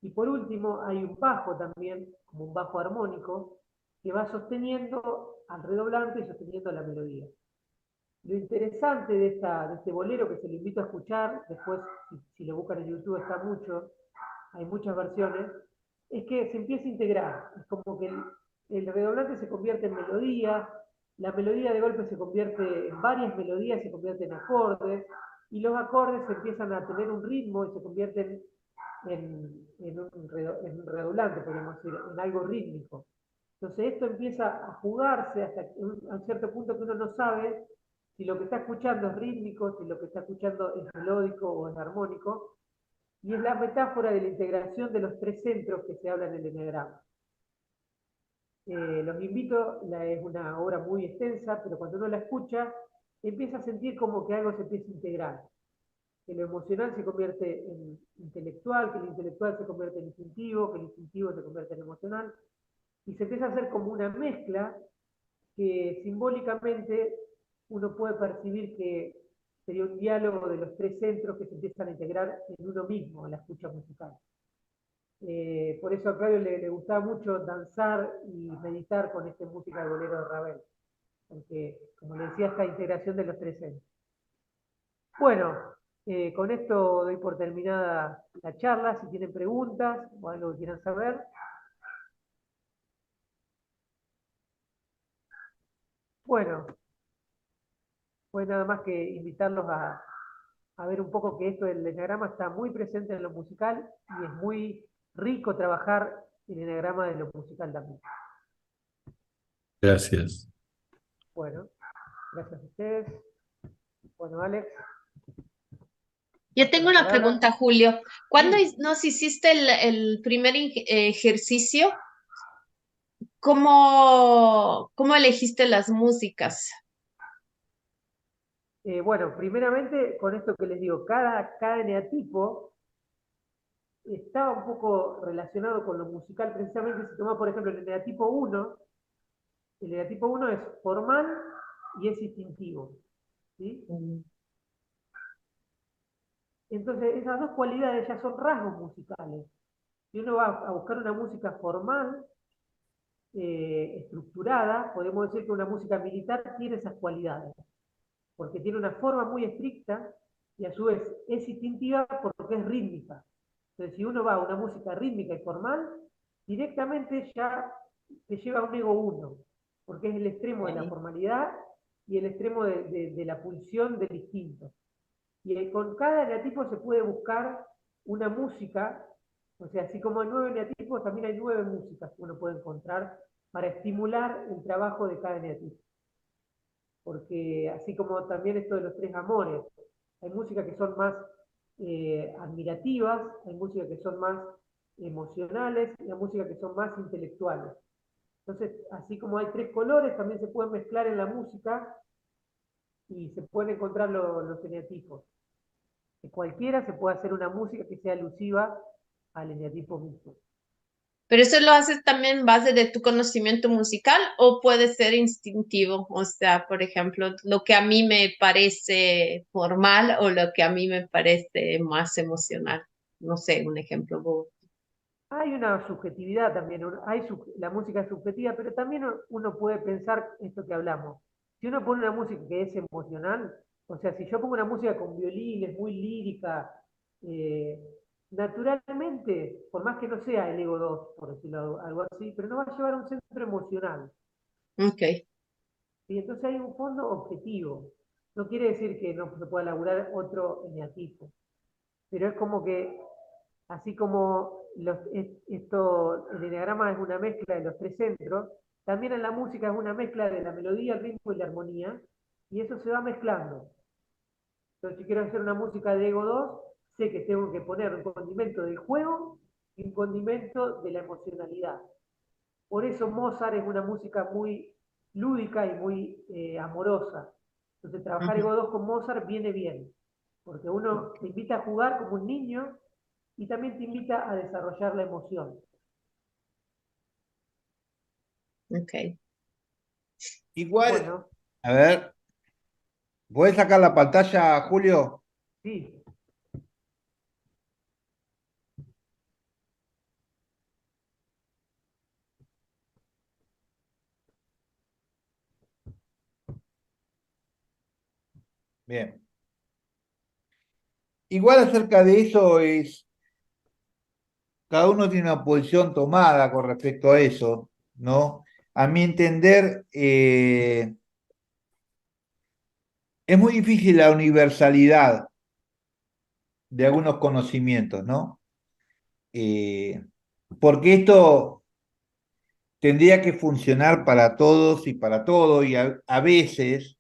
Y por último, hay un bajo también, como un bajo armónico, que va sosteniendo al redoblante y sosteniendo la melodía. Lo interesante de este bolero, que se lo invito a escuchar, después si lo buscan en YouTube está mucho, hay muchas versiones, es que se empieza a integrar. Es como que el redoblante se convierte en melodía, la melodía de golpe se convierte en varias melodías, se convierte en acordes, y los acordes empiezan a tener un ritmo y se convierten en un redoblante, podemos decir, en algo rítmico. Entonces esto empieza a jugarse hasta a un cierto punto que uno no sabe si lo que está escuchando es rítmico, si lo que está escuchando es melódico o es armónico, y es la metáfora de la integración de los tres centros que se habla en el eneagrama. Los invito, es una obra muy extensa, pero cuando uno la escucha, empieza a sentir como que algo se empieza a integrar, que lo emocional se convierte en intelectual, que lo intelectual se convierte en instintivo, que el instintivo se convierte en emocional, y se empieza a hacer como una mezcla que simbólicamente uno puede percibir que sería un diálogo de los tres centros que se empiezan a integrar en uno mismo, en la escucha musical. Por eso a Claudio le gustaba mucho danzar y meditar con esta música de bolero de Ravel, porque, como le decía, esta integración de los tres centros. Bueno, con esto doy por terminada la charla. Si tienen preguntas o algo que quieran saber. Bueno, pues nada más que invitarlos a ver un poco que esto del eneagrama está muy presente en lo musical y es muy rico trabajar el eneagrama de lo musical también. Gracias. Bueno, gracias a ustedes. Bueno, Alex. Yo tengo una pregunta, Julio. ¿Cuándo Sí. nos hiciste el primer ejercicio? ¿Cómo elegiste las músicas? Bueno, primeramente, con esto que les digo, cada eneatipo estaba un poco relacionado con lo musical. Precisamente si toma, por ejemplo, el eneatipo 1, el eneatipo 1 es formal y es instintivo, ¿sí? Entonces, esas dos cualidades ya son rasgos musicales. Si uno va a buscar una música formal, estructurada, podemos decir que una música militar tiene esas cualidades, porque tiene una forma muy estricta y a su vez es instintiva porque es rítmica. Entonces, si uno va a una música rítmica y formal, directamente ya te lleva a un ego 1, porque es el extremo de la formalidad y el extremo de la pulsión del instinto. Y con cada eneatipo se puede buscar una música, o sea, así como hay 9 eneatipos, también hay 9 músicas que uno puede encontrar para estimular el trabajo de cada eneatipo. Porque así como también esto de los tres amores, hay músicas que son más admirativas, hay músicas que son más emocionales y hay músicas que son más intelectuales. Entonces, así como hay 3 colores, también se pueden mezclar en la música y se pueden encontrar los eneatipos. De cualquiera se puede hacer una música que sea alusiva al eneatipo mismo. Pero eso lo haces también en base de tu conocimiento musical o puede ser instintivo, o sea, por ejemplo, lo que a mí me parece formal o lo que a mí me parece más emocional. No sé, un ejemplo. Hay una subjetividad también, la música es subjetiva, pero también uno puede pensar esto que hablamos. Si uno pone una música que es emocional, o sea, si yo pongo una música con violines, muy lírica, eh, naturalmente, por más que no sea el ego 2 por decirlo algo así, pero no va a llevar a un centro emocional. Ok, Y entonces hay un fondo objetivo. No quiere decir que no se pueda elaborar otro eneatipo, pero es como que así como el enneagrama es una mezcla de los 3 centros, también en la música es una mezcla de la melodía, el ritmo y la armonía, y eso se va mezclando. Entonces, si quiero hacer una música de Ego 2, sé que tengo que poner un condimento del juego y un condimento de la emocionalidad. Por eso Mozart es una música muy lúdica y muy amorosa. Entonces, trabajar Ego 2 con Mozart viene bien, porque uno te invita a jugar como un niño y también te invita a desarrollar la emoción. ok. Igual, Bueno, a ver, ¿podés sacar la pantalla, Julio? sí, Bien. Igual acerca de eso cada uno tiene una posición tomada con respecto a eso, ¿no? A mi entender, es muy difícil la universalidad de algunos conocimientos, ¿no? Eh, Porque esto tendría que funcionar para todos y para todo, y a veces,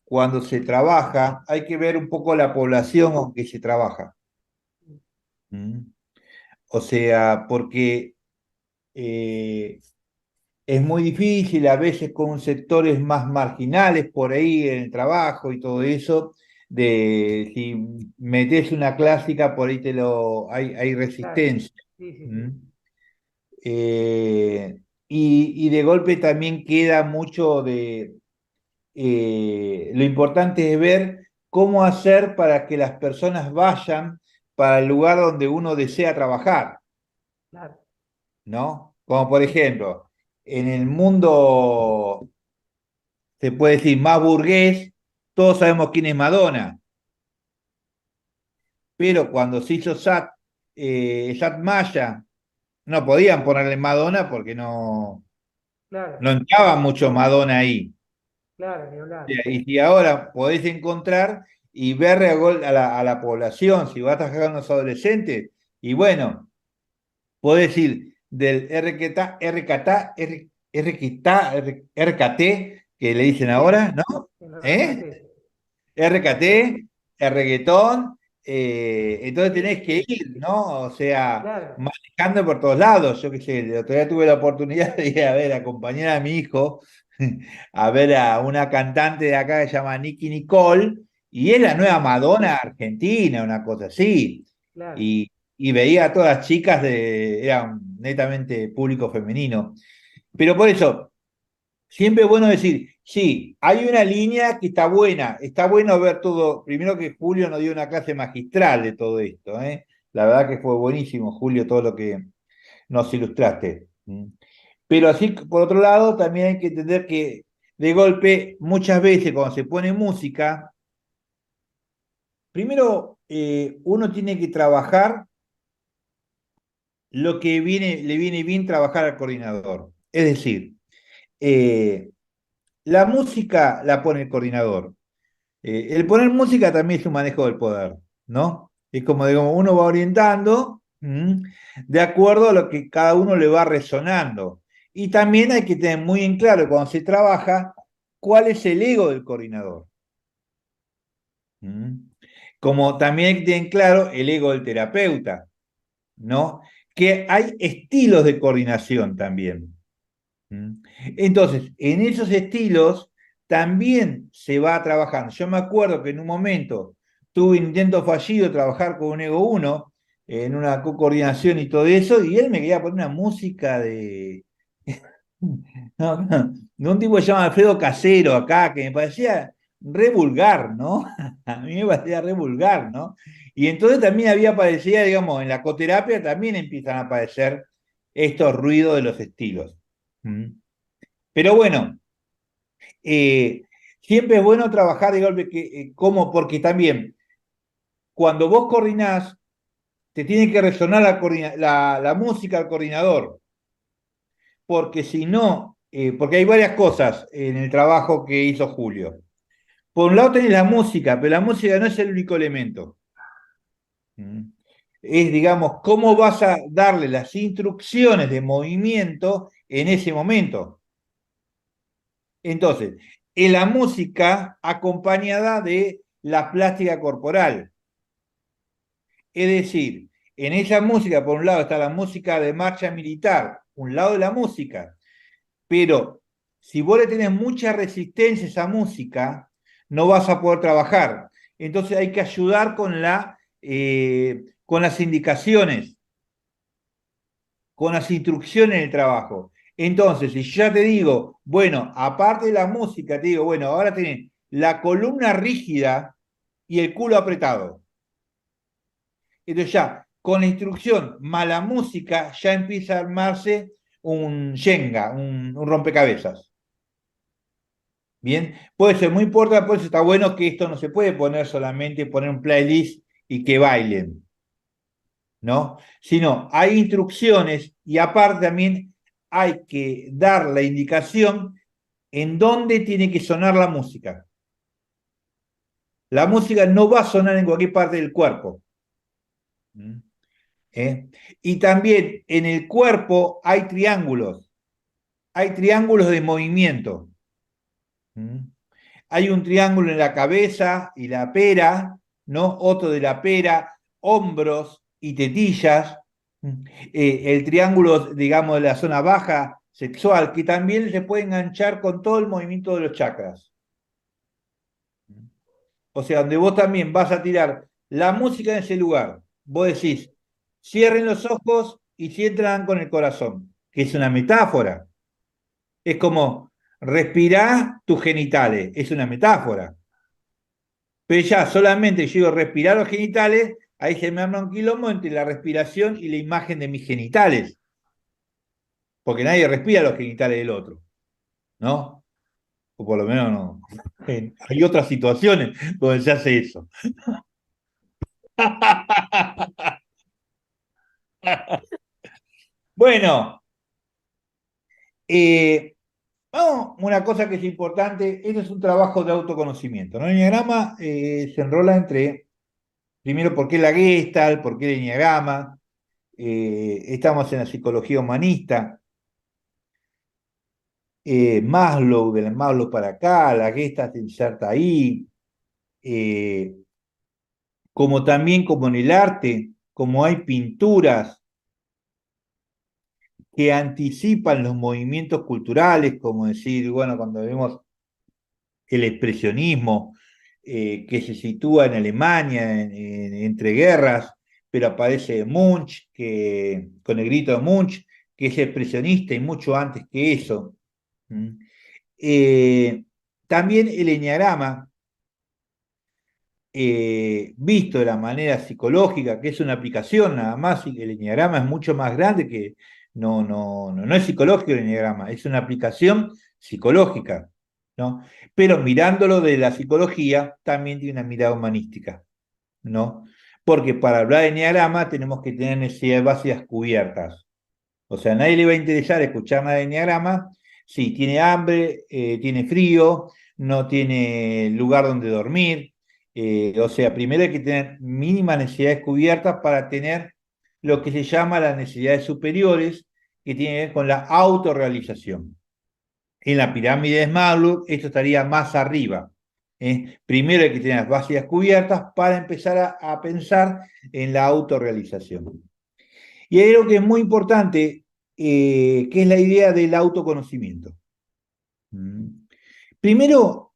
cuando se trabaja, hay que ver un poco la población con que se trabaja. ¿Mm? O sea, porque eh, es muy difícil a veces con sectores más marginales por ahí en el trabajo y todo eso, de si metes una clásica, por ahí hay claro. resistencia. Sí, sí, ¿Mm? sí. Y de golpe también queda mucho lo importante es ver cómo hacer para que las personas vayan para el lugar donde uno desea trabajar, Claro. ¿no? Como por ejemplo, en el mundo, se puede decir, más burgués, todos sabemos quién es Madonna, pero cuando se hizo Sat Maya, no podían ponerle Madonna porque Claro, no entraba mucho Madonna ahí. claro, ni hablar. Y si ahora podés encontrar y ver a la población, si vas a trabajar con los adolescentes, y bueno, podés decir del RKT, que le dicen Sí, ahora, ¿no? en los ¿Eh? rescates. RKT, el reggaetón, entonces Sí, tenés que sí, ir, ¿no? O sea, claro, manejando por todos lados. Yo qué sé, el otro día tuve la oportunidad de ir a ver, acompañar a mi hijo, a ver a una cantante de acá que se llama Nicki Nicole, y es la nueva sí, Madonna argentina, una cosa así. claro, Y veía a todas las chicas era netamente público femenino. Pero por eso, siempre es bueno decir, sí, hay una línea que está buena, está bueno ver todo. Primero que Julio nos dio una clase magistral de todo esto, ¿eh? La verdad que fue buenísimo, Julio, todo lo que nos ilustraste. ¿Mm? Pero así, por otro lado, también hay que entender que de golpe, muchas veces cuando se pone música, primero uno tiene que trabajar lo que le viene bien trabajar al coordinador. Es decir, eh, la música la pone el coordinador. El poner música también es un manejo del poder, ¿no? Es como, digamos, uno va orientando de acuerdo a lo que cada uno le va resonando. Y también hay que tener muy en claro cuando se trabaja cuál es el ego del coordinador. ¿Mm? Como también hay que tener claro el ego del terapeuta, ¿no? Que hay estilos de coordinación también. ¿Mm? Entonces, en esos estilos también se va trabajando. Yo me acuerdo que en un momento tuve un intento fallido de trabajar con un Ego 1 en una coordinación y todo eso, y él me quería poner una música de, no, no, de un tipo que se llama Alfredo Casero acá, que me parecía re vulgar, ¿no? A mí me parecía re vulgar, ¿no? Y entonces también había aparecido, digamos, en la coterapia también empiezan a aparecer estos ruidos de los estilos. ¿Mm? Pero bueno, eh, siempre es bueno trabajar de golpe, como, porque también cuando vos coordinás, te tiene que resonar la música al coordinador, porque si no, porque hay varias cosas en el trabajo que hizo Julio. Por un lado tenés la música, pero la música no es el único elemento. ¿Mm? Es, digamos, cómo vas a darle las instrucciones de movimiento en ese momento. Entonces, en la música acompañada de la plástica corporal. Es decir, en esa música, por un lado, está la música de marcha militar, un lado de la música, pero si vos le tenés mucha resistencia a esa música, no vas a poder trabajar. Entonces hay que ayudar con las indicaciones, con las instrucciones en el trabajo. Entonces, si yo ya te digo, bueno, aparte de la música, te digo, bueno, ahora tenés la columna rígida y el culo apretado. Entonces ya, con la instrucción más la música, ya empieza a armarse un Jenga, un rompecabezas. Bien, puede ser muy importante, por eso está bueno que esto no se puede poner solamente, poner un playlist y que bailen, ¿no? Sino hay instrucciones y aparte también hay que dar la indicación en dónde tiene que sonar la música. La música no va a sonar en cualquier parte del cuerpo. ¿Mm? ¿Eh? Y también en el cuerpo hay triángulos de movimiento. ¿Mm? Hay un triángulo en la cabeza y la pera, ¿no? Otro de la pera, hombros y tetillas. ¿Mm? El triángulo, digamos, de la zona baja sexual, que también se puede enganchar con todo el movimiento de los chakras. ¿Mm? O sea, donde vos también vas a tirar la música en ese lugar. Vos decís, cierren los ojos y sientan con el corazón, que es una metáfora. Es como respirar tus genitales, es una metáfora. Pero ya solamente llego a respirar los genitales, ahí se me arma un quilombo entre la respiración y la imagen de mis genitales. Porque nadie respira los genitales del otro, ¿no? O por lo menos no. Hay otras situaciones donde se hace eso. Bueno, eh, vamos, una cosa que es importante, esto es un trabajo de autoconocimiento, ¿no? El enneagrama se enrola entre, primero, por qué la Gestalt, por qué el enneagrama, estamos en la psicología humanista, Maslow, del Maslow para acá, la Gestalt se inserta ahí, eh, como también como en el arte, como hay pinturas que anticipan los movimientos culturales, como decir, bueno, cuando vemos el expresionismo, que se sitúa en Alemania entre guerras, pero aparece Munch, con el grito de Munch, que es expresionista y mucho antes que eso. ¿Mm? También el enneagrama, visto de la manera psicológica, que es una aplicación nada más, y el enneagrama es mucho más grande que no es psicológico el enneagrama, es una aplicación psicológica, ¿no? Pero mirándolo de la psicología, también tiene una mirada humanística, ¿no? Porque para hablar de enneagrama tenemos que tener necesidades básicas cubiertas. O sea, a nadie le va a interesar escuchar nada de enneagrama si tiene hambre, tiene frío, no tiene lugar donde dormir. O sea, primero hay que tener mínimas necesidades cubiertas para tener lo que se llama las necesidades superiores, que tiene que ver con la autorrealización. En la pirámide de Maslow, esto estaría más arriba. Primero hay que tener las bases cubiertas para empezar a pensar en la autorrealización. Y hay algo que es muy importante, que es la idea del autoconocimiento. Primero,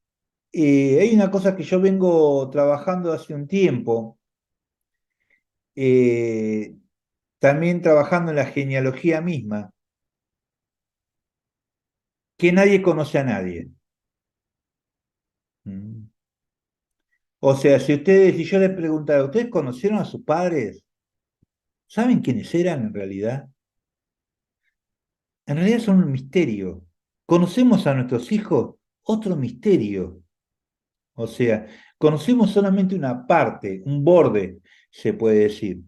hay una cosa que yo vengo trabajando hace un tiempo, también trabajando en la genealogía misma, que nadie conoce a nadie. O sea, si yo les preguntara, ¿ustedes conocieron a sus padres? ¿Saben quiénes eran en realidad? En realidad son un misterio. ¿Conocemos a nuestros hijos? Otro misterio. O sea, conocemos solamente una parte, un borde, se puede decir.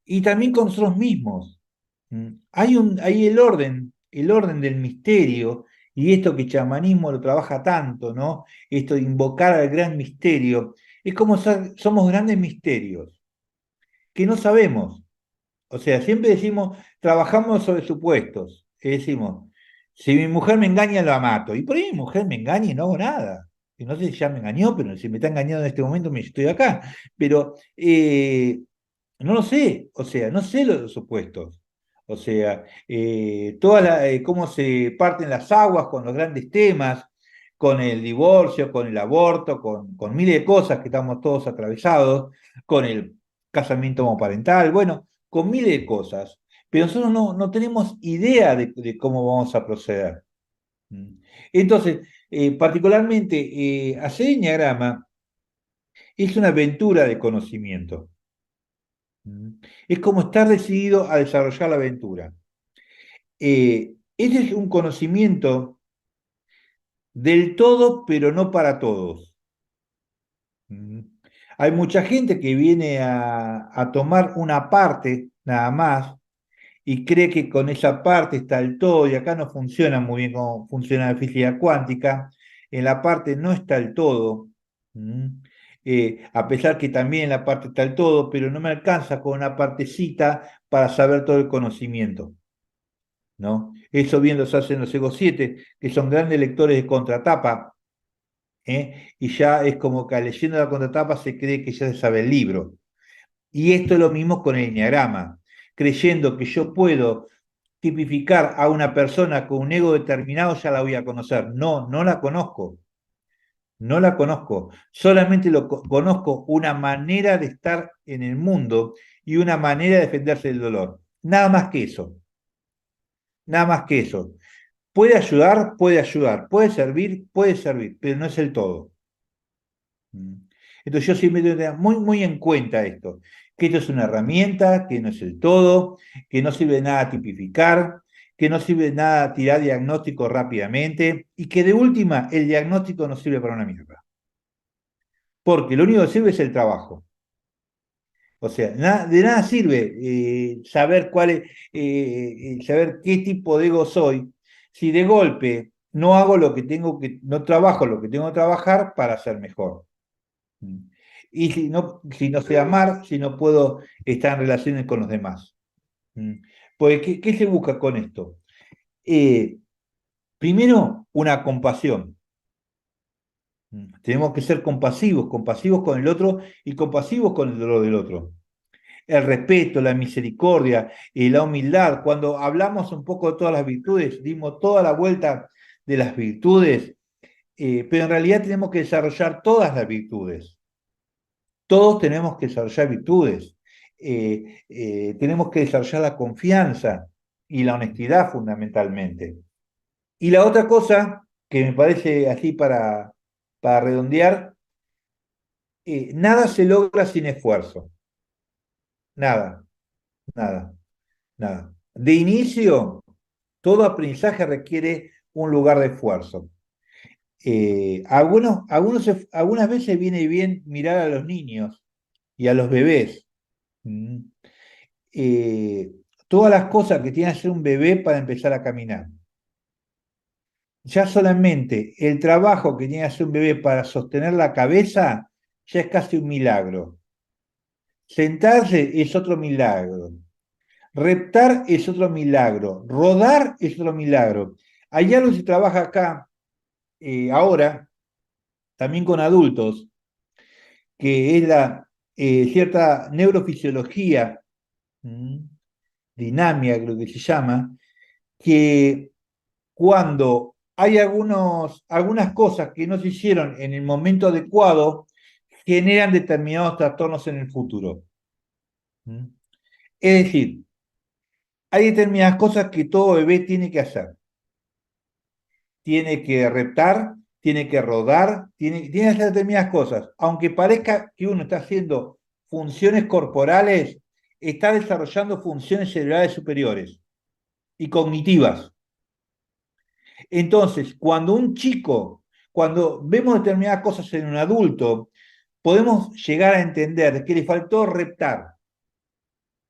Y también con nosotros mismos. Hay el orden del misterio, y esto que el chamanismo lo trabaja tanto, ¿no? Esto de invocar al gran misterio, es como somos grandes misterios, que no sabemos. O sea, siempre decimos, trabajamos sobre supuestos. Y decimos, si mi mujer me engaña, la mato. Y por ahí mi mujer me engaña y no hago nada. Y no sé si ya me engañó, pero si me está engañando en este momento, me estoy acá. Pero no lo sé. O sea, no sé los supuestos. O sea, cómo se parten las aguas con los grandes temas, con el divorcio, con el aborto, con miles de cosas que estamos todos atravesados, con el casamiento homoparental. Bueno, con miles de cosas, pero nosotros no tenemos idea de cómo vamos a proceder. Entonces, particularmente, hacer enneagrama es una aventura de conocimiento. Es como estar decidido a desarrollar la aventura. Ese es un conocimiento del todo, pero no para todos. Hay mucha gente que viene a tomar una parte nada más y cree que con esa parte está el todo, y acá no funciona muy bien como funciona la física cuántica, en la parte no está el todo, a pesar que también en la parte está el todo, pero no me alcanza con una partecita para saber todo el conocimiento, ¿no? Eso bien los hacen los Ego 7, que son grandes lectores de contratapa, y ya es como que leyendo la contratapa se cree que ya se sabe el libro. Y esto es lo mismo con el enneagrama, creyendo que yo puedo tipificar a una persona con un ego determinado, ya la voy a conocer. No, no la conozco. No la conozco. Solamente conozco una manera de estar en el mundo y una manera de defenderse del dolor. Nada más que eso. Nada más que eso. Puede ayudar, puede ayudar. Puede servir, pero no es el todo. Entonces yo siempre tengo muy en cuenta esto, que esto es una herramienta, que no es el todo, que no sirve de nada tipificar, que no sirve de nada tirar diagnóstico rápidamente, y que de última el diagnóstico no sirve para una mierda. Porque lo único que sirve es el trabajo. O sea, de nada sirve saber saber qué tipo de ego soy, si de golpe no hago lo que no trabajo lo que tengo que trabajar para ser mejor. Y si no sé amar, si no puedo estar en relaciones con los demás. Porque, ¿qué se busca con esto? Primero, una compasión. Tenemos que ser compasivos con el otro y compasivos con el dolor del otro. El respeto, la misericordia y la humildad. Cuando hablamos un poco de todas las virtudes, dimos toda la vuelta de las virtudes, pero en realidad tenemos que desarrollar todas las virtudes. Todos tenemos que desarrollar virtudes. Tenemos que desarrollar la confianza y la honestidad fundamentalmente. Y la otra cosa que me parece así para redondear, nada se logra sin esfuerzo. Nada, nada, nada. De inicio, todo aprendizaje requiere un lugar de esfuerzo. Algunas veces viene bien mirar a los niños y a los bebés. Mm. eh, Todas las cosas que tiene que hacer un bebé para empezar a caminar. Ya solamente el trabajo que tiene que hacer un bebé para sostener la cabeza ya es casi un milagro. Sentarse es otro milagro. Reptar es otro milagro. Rodar es otro milagro. Hay algo que se trabaja acá ahora, también con adultos, que es la cierta neurofisiología, dinámica, creo que se llama, que cuando hay algunas cosas que no se hicieron en el momento adecuado, generan determinados trastornos en el futuro. ¿Mm? Es decir, hay determinadas cosas que todo bebé tiene que hacer. Tiene que reptar, tiene que rodar, tiene que hacer determinadas cosas. Aunque parezca que uno está haciendo funciones corporales, está desarrollando funciones cerebrales superiores y cognitivas. Entonces, cuando vemos determinadas cosas en un adulto, podemos llegar a entender que le faltó reptar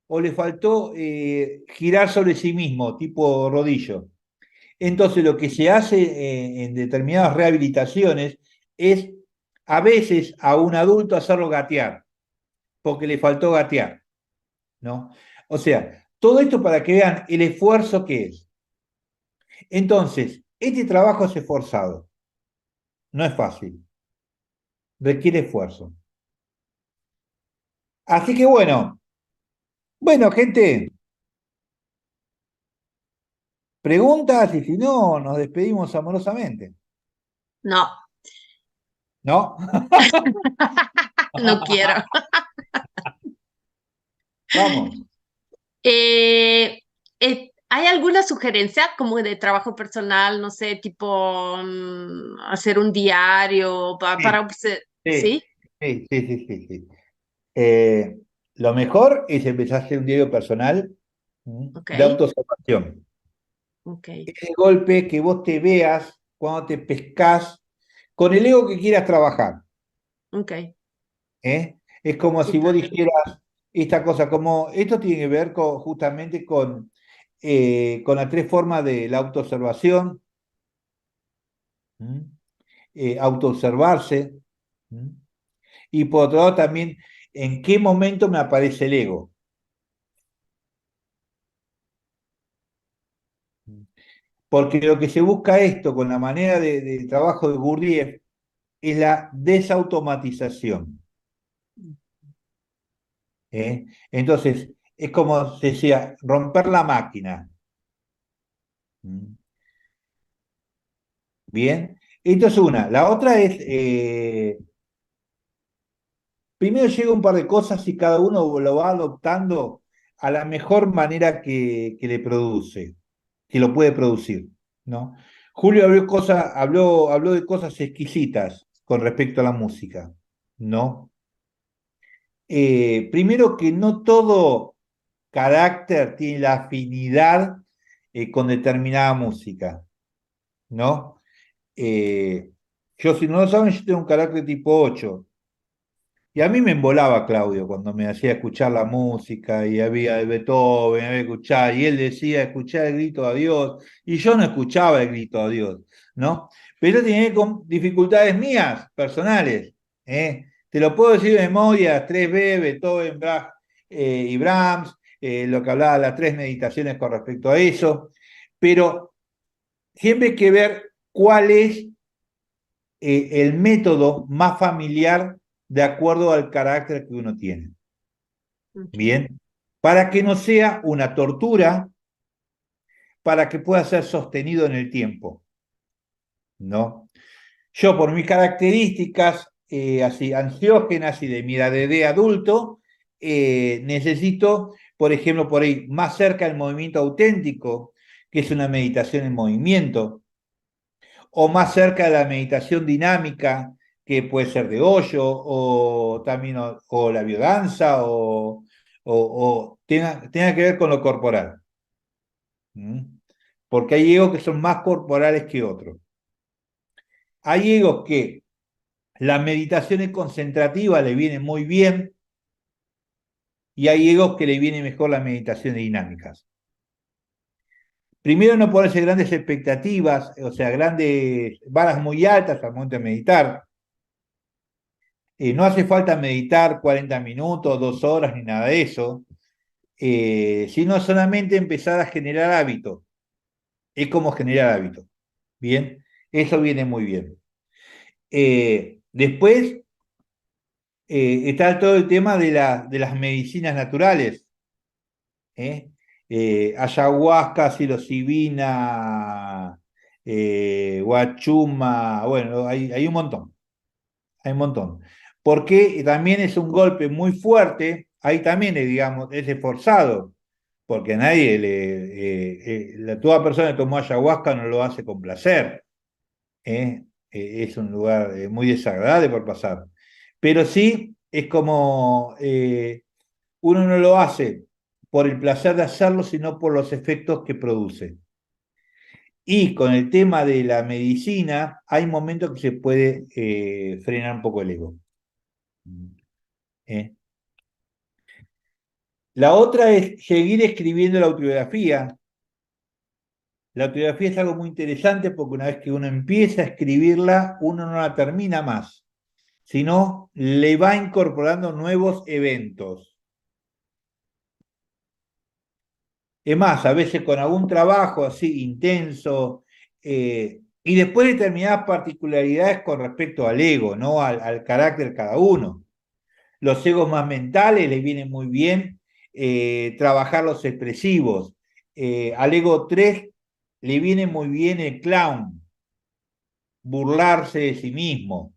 o le faltó girar sobre sí mismo, tipo rodillo. Entonces, lo que se hace en determinadas rehabilitaciones es a veces a un adulto hacerlo gatear, porque le faltó gatear, ¿no? O sea, todo esto para que vean el esfuerzo que es. Entonces, este trabajo es esforzado, no es fácil, requiere esfuerzo. Así que bueno, gente, preguntas y si no, nos despedimos amorosamente, No, ¿no? no quiero. Vamos. ¿Hay alguna sugerencia como de trabajo personal, no sé, tipo hacer un diario Sí, sí, ¿sí? sí, sí, sí, sí, sí. Eh, lo mejor es empezar a hacer un diario personal Ok, de autoobservación. ok, Ese golpe que vos te veas cuando te pescás con el ego que quieras trabajar. ok. ¿Eh? Es como si vos Súper. dijeras esta cosa, como esto tiene que ver justamente con las tres formas de la autoobservación, ¿m? Autoobservarse, ¿m? Y por otro lado también en qué momento me aparece el ego. Porque lo que se busca esto con la manera de trabajo de Gurdjieff es la desautomatización. ¿Eh? Entonces, es como se decía, romper la máquina. ¿Mm? Bien, esto es una. La otra es, primero llega un par de cosas y cada uno lo va adoptando a la mejor manera que le produce, que lo puede producir, ¿no? Julio habló de cosas exquisitas con respecto a la música, ¿no? Primero que no todo carácter tiene la afinidad con determinada música, ¿no? Eh, yo, si no lo saben, yo tengo un carácter tipo 8. Y a mí me embolaba Claudio cuando me hacía escuchar la música y había de Beethoven, había que escuchar, y él decía escuchar el grito a Dios, y yo no escuchaba el grito a Dios, ¿no? Pero tenía con dificultades mías, personales, ¿eh? Te lo puedo decir de memoria, 3B, Beethoven, y Brahms, lo que hablaba las tres meditaciones con respecto a eso, pero siempre hay que ver cuál es el método más familiar de acuerdo al carácter que uno tiene. Ok. Bien, para que no sea una tortura, para que pueda ser sostenido en el tiempo, ¿no? Yo, por mis características así ansiógenas y de mi edad de adulto, necesito, por ejemplo, por ahí más cerca del movimiento auténtico, que es una meditación en movimiento, o más cerca de la meditación dinámica, que puede ser de Osho, o también o la biodanza, o tenga que ver con lo corporal. ¿Mm? Porque hay egos que son más corporales que otros. Hay egos que las meditaciones concentrativas le vienen muy bien, y hay egos que le vienen mejor las meditaciones dinámicas. Primero, no ponerse grandes expectativas, o sea, grandes varas muy altas al momento de meditar. No hace falta meditar 40 minutos, 2 horas, ni nada de eso, sino solamente empezar a generar hábitos. Es como generar hábitos. Bien, eso viene muy bien. Después está todo el tema de las medicinas naturales, ¿eh? ayahuasca, psilocibina, guachuma, bueno, hay un montón, hay un montón. Porque también es un golpe muy fuerte, ahí también, digamos, es esforzado, porque a nadie toda persona que tomó ayahuasca no lo hace con placer, ¿eh? Es un lugar muy desagradable por pasar. Pero sí, es como uno no lo hace por el placer de hacerlo, sino por los efectos que produce. Y con el tema de la medicina, hay momentos que se puede frenar un poco el ego. ¿Eh? La otra es seguir escribiendo la autobiografía. La autobiografía es algo muy interesante porque una vez que uno empieza a escribirla, uno no la termina más, sino le va incorporando nuevos eventos. Es más, a veces con algún trabajo así intenso, y después determinadas particularidades con respecto al ego, ¿no? Al carácter de cada uno. Los egos más mentales les viene muy bien trabajar los expresivos. Al ego 3 le viene muy bien el clown, burlarse de sí mismo.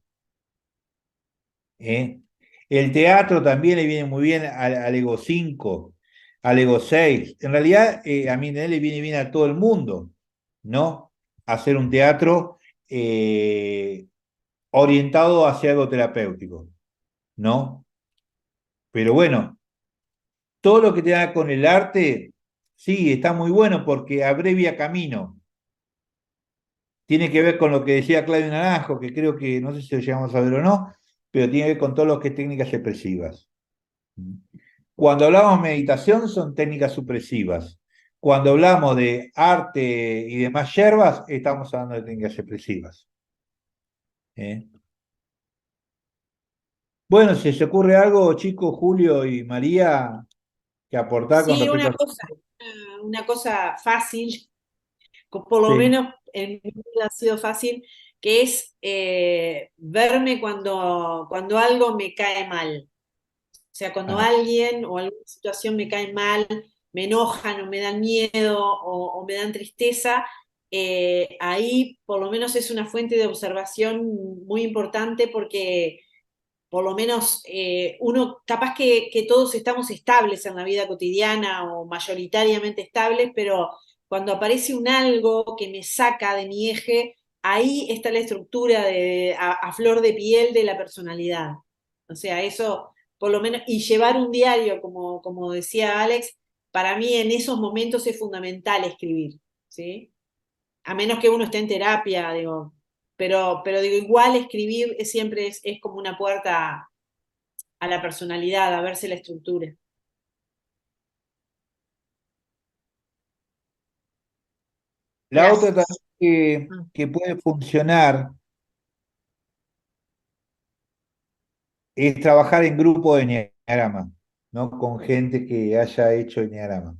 ¿Eh? El teatro también le viene muy bien al ego 5, al ego 6. En realidad, a mí le viene bien a todo el mundo, ¿no? Hacer un teatro orientado hacia algo terapéutico, ¿no? Pero bueno, todo lo que tenga con el arte, sí, está muy bueno porque abrevia camino. Tiene que ver con lo que decía Claudio Naranjo, que creo que, no sé si lo llegamos a ver o no, pero tiene que ver con todo lo que es técnicas expresivas. Cuando hablamos de meditación son técnicas supresivas. Cuando hablamos de arte y demás yerbas, estamos hablando de técnicas expresivas. ¿Eh? Bueno, si se ocurre algo, chicos, Julio y María, que aportar con Sí, respecto a... una cosa fácil, por lo Sí. menos en mi vida ha sido fácil, que es verme cuando algo me cae mal. O sea, cuando Ah, alguien o alguna situación me cae mal, me enojan o me dan miedo o me dan tristeza, ahí por lo menos es una fuente de observación muy importante porque por lo menos uno, capaz que todos estamos estables en la vida cotidiana o mayoritariamente estables, pero cuando aparece un algo que me saca de mi eje, ahí está la estructura a flor de piel de la personalidad. O sea, eso por lo menos, y llevar un diario, como decía Alex, para mí en esos momentos es fundamental escribir, ¿sí? A menos que uno esté en terapia, digo, pero digo, igual escribir siempre es como una puerta a la personalidad, a verse la estructura. la otra también Gracias. Mm. que puede funcionar es trabajar en grupo de enneagrama, ¿no? Con gente que haya hecho enneagrama.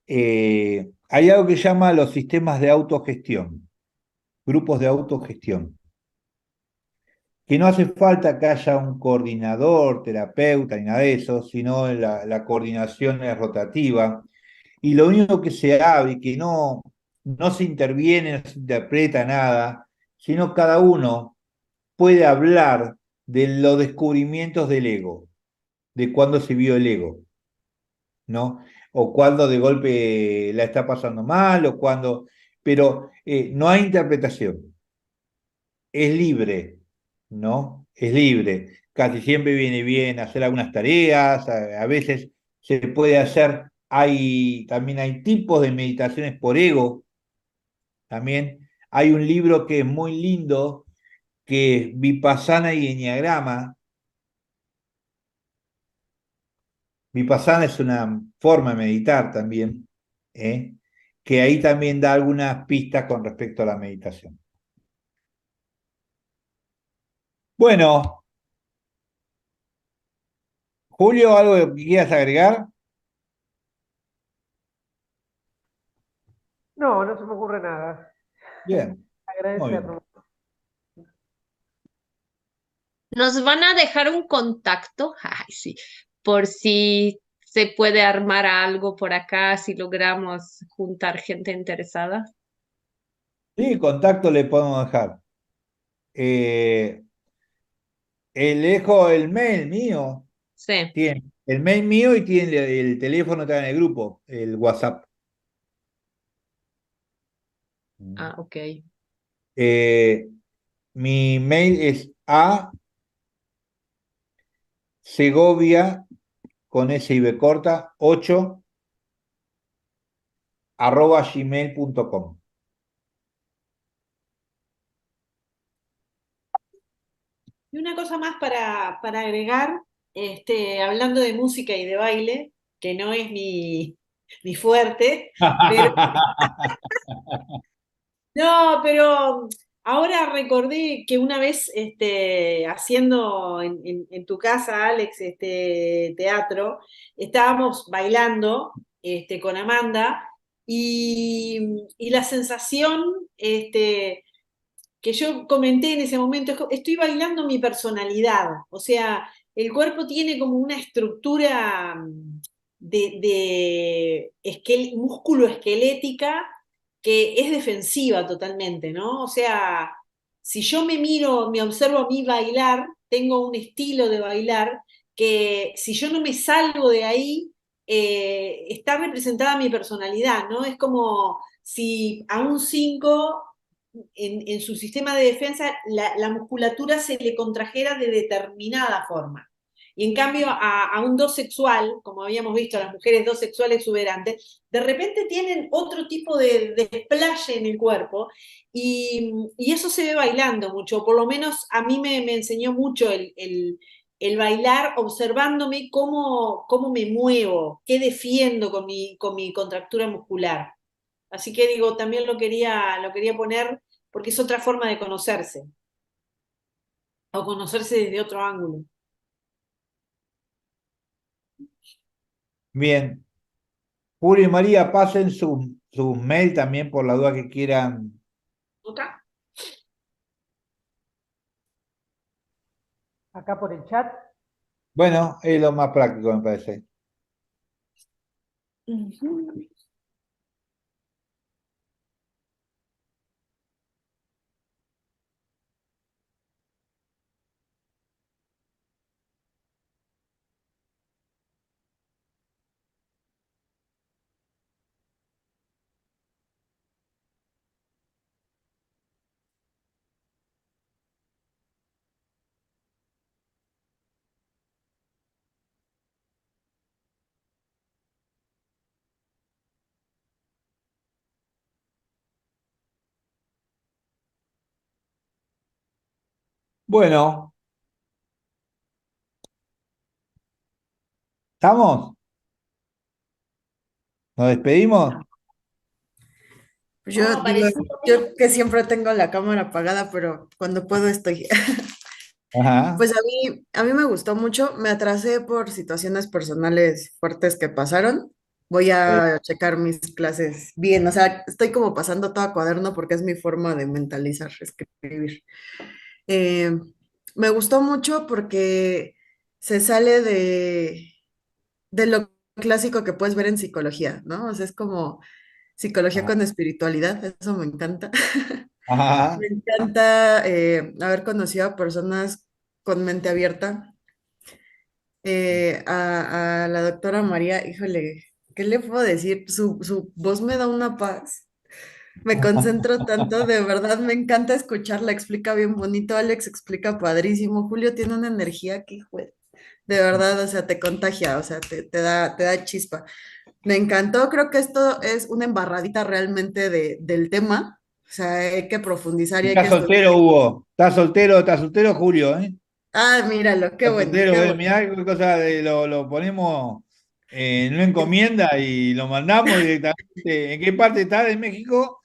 Hay algo que se llama los sistemas de autogestión, grupos de autogestión, que no hace falta que haya un coordinador, terapeuta, ni nada de eso, sino la coordinación es rotativa, y lo único que se abre y que no se interviene, no se interpreta nada, sino cada uno puede hablar de los descubrimientos del ego, de cuándo se vio el ego, ¿no? O cuando de golpe la está pasando mal, o cuando... Pero no hay interpretación, es libre, ¿no? Es libre. Casi siempre viene bien hacer algunas tareas, a veces se puede hacer, también hay tipos de meditaciones por ego, también. Hay un libro que es muy lindo, que es Vipassana y Enneagrama. Vipassana es una forma de meditar también, ¿eh? Que ahí también da algunas pistas con respecto a la meditación. Bueno, Julio, ¿algo que quieras agregar? No, no se me ocurre nada. Bien, muy bien. Agradecerlo. Nos van a dejar un contacto, ay, sí, por si se puede armar algo por acá si logramos juntar gente interesada. Sí, contacto le podemos dejar. Eh, le dejo el mail mío. Sí, Tiene el mail mío y tiene el teléfono que está en el grupo, el WhatsApp. ok. Eh, Mi mail es a Segovia con S y B corta 8 @gmail.com. Y una cosa más para agregar, hablando de música y de baile, que no es mi fuerte, pero no, pero ahora recordé que una vez haciendo en tu casa, Alex, teatro, estábamos bailando con Amanda y la sensación que yo comenté en ese momento es que estoy bailando mi personalidad, o sea, el cuerpo tiene como una estructura músculo esquelética que es defensiva totalmente, ¿no? O sea, si yo me miro, me observo a mí bailar, tengo un estilo de bailar que si yo no me salgo de ahí, está representada mi personalidad, ¿no? Es como si a un 5 en su sistema de defensa la musculatura se le contrajera de determinada forma. Y en cambio a un 2 sexual, como habíamos visto a las mujeres 2 sexuales exuberantes, de repente tienen otro tipo de desplaye en el cuerpo y eso se ve bailando mucho, por lo menos a mí me enseñó mucho el bailar observándome cómo me muevo, qué defiendo con mi contractura muscular. Así que digo, también lo quería poner porque es otra forma de conocerse, o conocerse desde otro ángulo. Bien. Julio y María, pasen su mail también por la duda que quieran. ¿Ok? Acá por el chat. Bueno, es lo más práctico, me parece. Ujú. Bueno, ¿estamos? ¿Nos despedimos? Yo No, digo, parecía. yo que siempre tengo la cámara apagada, pero cuando puedo estoy. Ajá. Pues a mí me gustó mucho, me atrasé por situaciones personales fuertes que pasaron. Voy Sí. a checar mis clases bien, o sea, estoy como pasando todo a cuaderno porque es mi forma de mentalizar, escribir. Eh, Me gustó mucho porque se sale de lo clásico que puedes ver en psicología, ¿no? O sea, es como psicología Ajá. con espiritualidad, eso me encanta. Ajá. Me encanta haber conocido a personas con mente abierta. A la doctora María, híjole, ¿qué le puedo decir? Su voz me da una paz. Me concentro tanto, de verdad me encanta escucharla, explica bien bonito, Alex explica padrísimo, Julio tiene una energía que, jue- de verdad, o sea, te contagia, o sea, te da chispa. Me encantó, creo que esto es una embarradita realmente del tema, o sea, hay que profundizar y hay que Está estudiar. soltero, Hugo. Está soltero, Julio, ¿eh? Ah, míralo, qué Está bueno, soltero, qué ¿eh? bueno. Mirá qué cosa lo ponemos en una encomienda y lo mandamos directamente. ¿En qué parte está de México?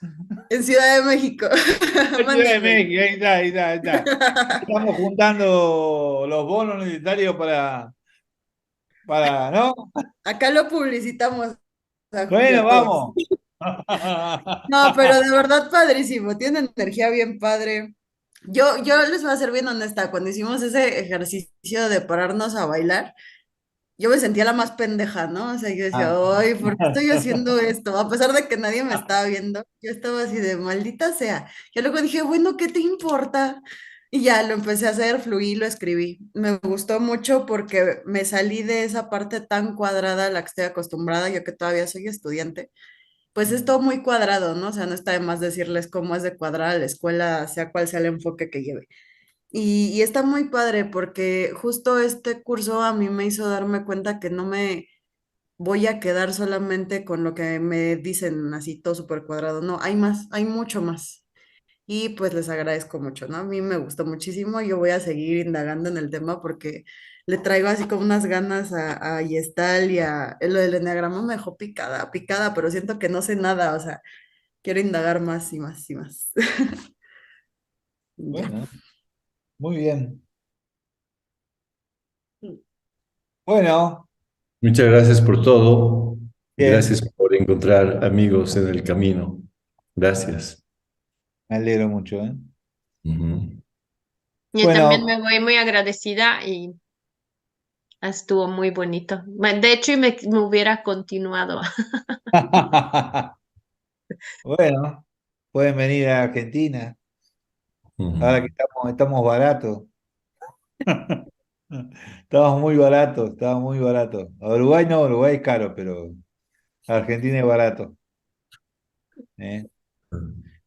En Ciudad de México, En Ciudad de mándenmelo. México, ahí está, ahí está, ahí está. Estamos juntando los bonos necesarios ¿no? Acá lo publicitamos a Bueno, Julio todos. vamos. No, pero de verdad padrísimo, tiene energía bien padre. Yo les voy a ser bien honesta, cuando hicimos ese ejercicio de pararnos a bailar, yo me sentía la más pendeja, ¿no? O sea, yo decía, Ah. ay, ¿por qué estoy haciendo esto? A pesar de que nadie me estaba viendo, yo estaba así de maldita sea. Y luego dije, bueno, ¿qué te importa? Y ya lo empecé a hacer, fluí, lo escribí. Me gustó mucho porque me salí de esa parte tan cuadrada a la que estoy acostumbrada, yo que todavía soy estudiante. Pues es todo muy cuadrado, ¿no? O sea, no está de más decirles cómo es de cuadrada la escuela, sea cual sea el enfoque que lleve. Y está muy padre porque justo este curso a mí me hizo darme cuenta que no me voy a quedar solamente con lo que me dicen así todo súper cuadrado. No, hay más, hay mucho más. Y pues les agradezco mucho, ¿no? A mí me gustó muchísimo. Yo voy a seguir indagando en el tema porque le traigo así como unas ganas a Yestal y a lo del enneagrama me dejó picada, picada, pero siento que no sé nada, o sea, quiero indagar más y más y más. Ya. Bueno, muy bien. Bueno, Muchas gracias por todo y bien, gracias por encontrar amigos en el camino. Gracias. me alegro mucho, ¿eh? Ujú. Yo también Bueno, me voy muy agradecida y estuvo muy bonito. De hecho, y me hubiera continuado. bueno, pueden venir a Argentina, ahora que Ujú. estamos baratos. Estamos muy baratos, estamos muy baratos. A Uruguay no, Uruguay es caro, pero Argentina es barato. ¿Eh?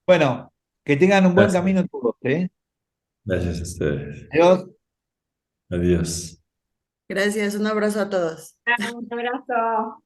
Bueno, que tengan un buen Gracias. camino todos, ¿eh? Gracias a ustedes. Adiós. Adiós. Gracias, un abrazo a todos. Un abrazo.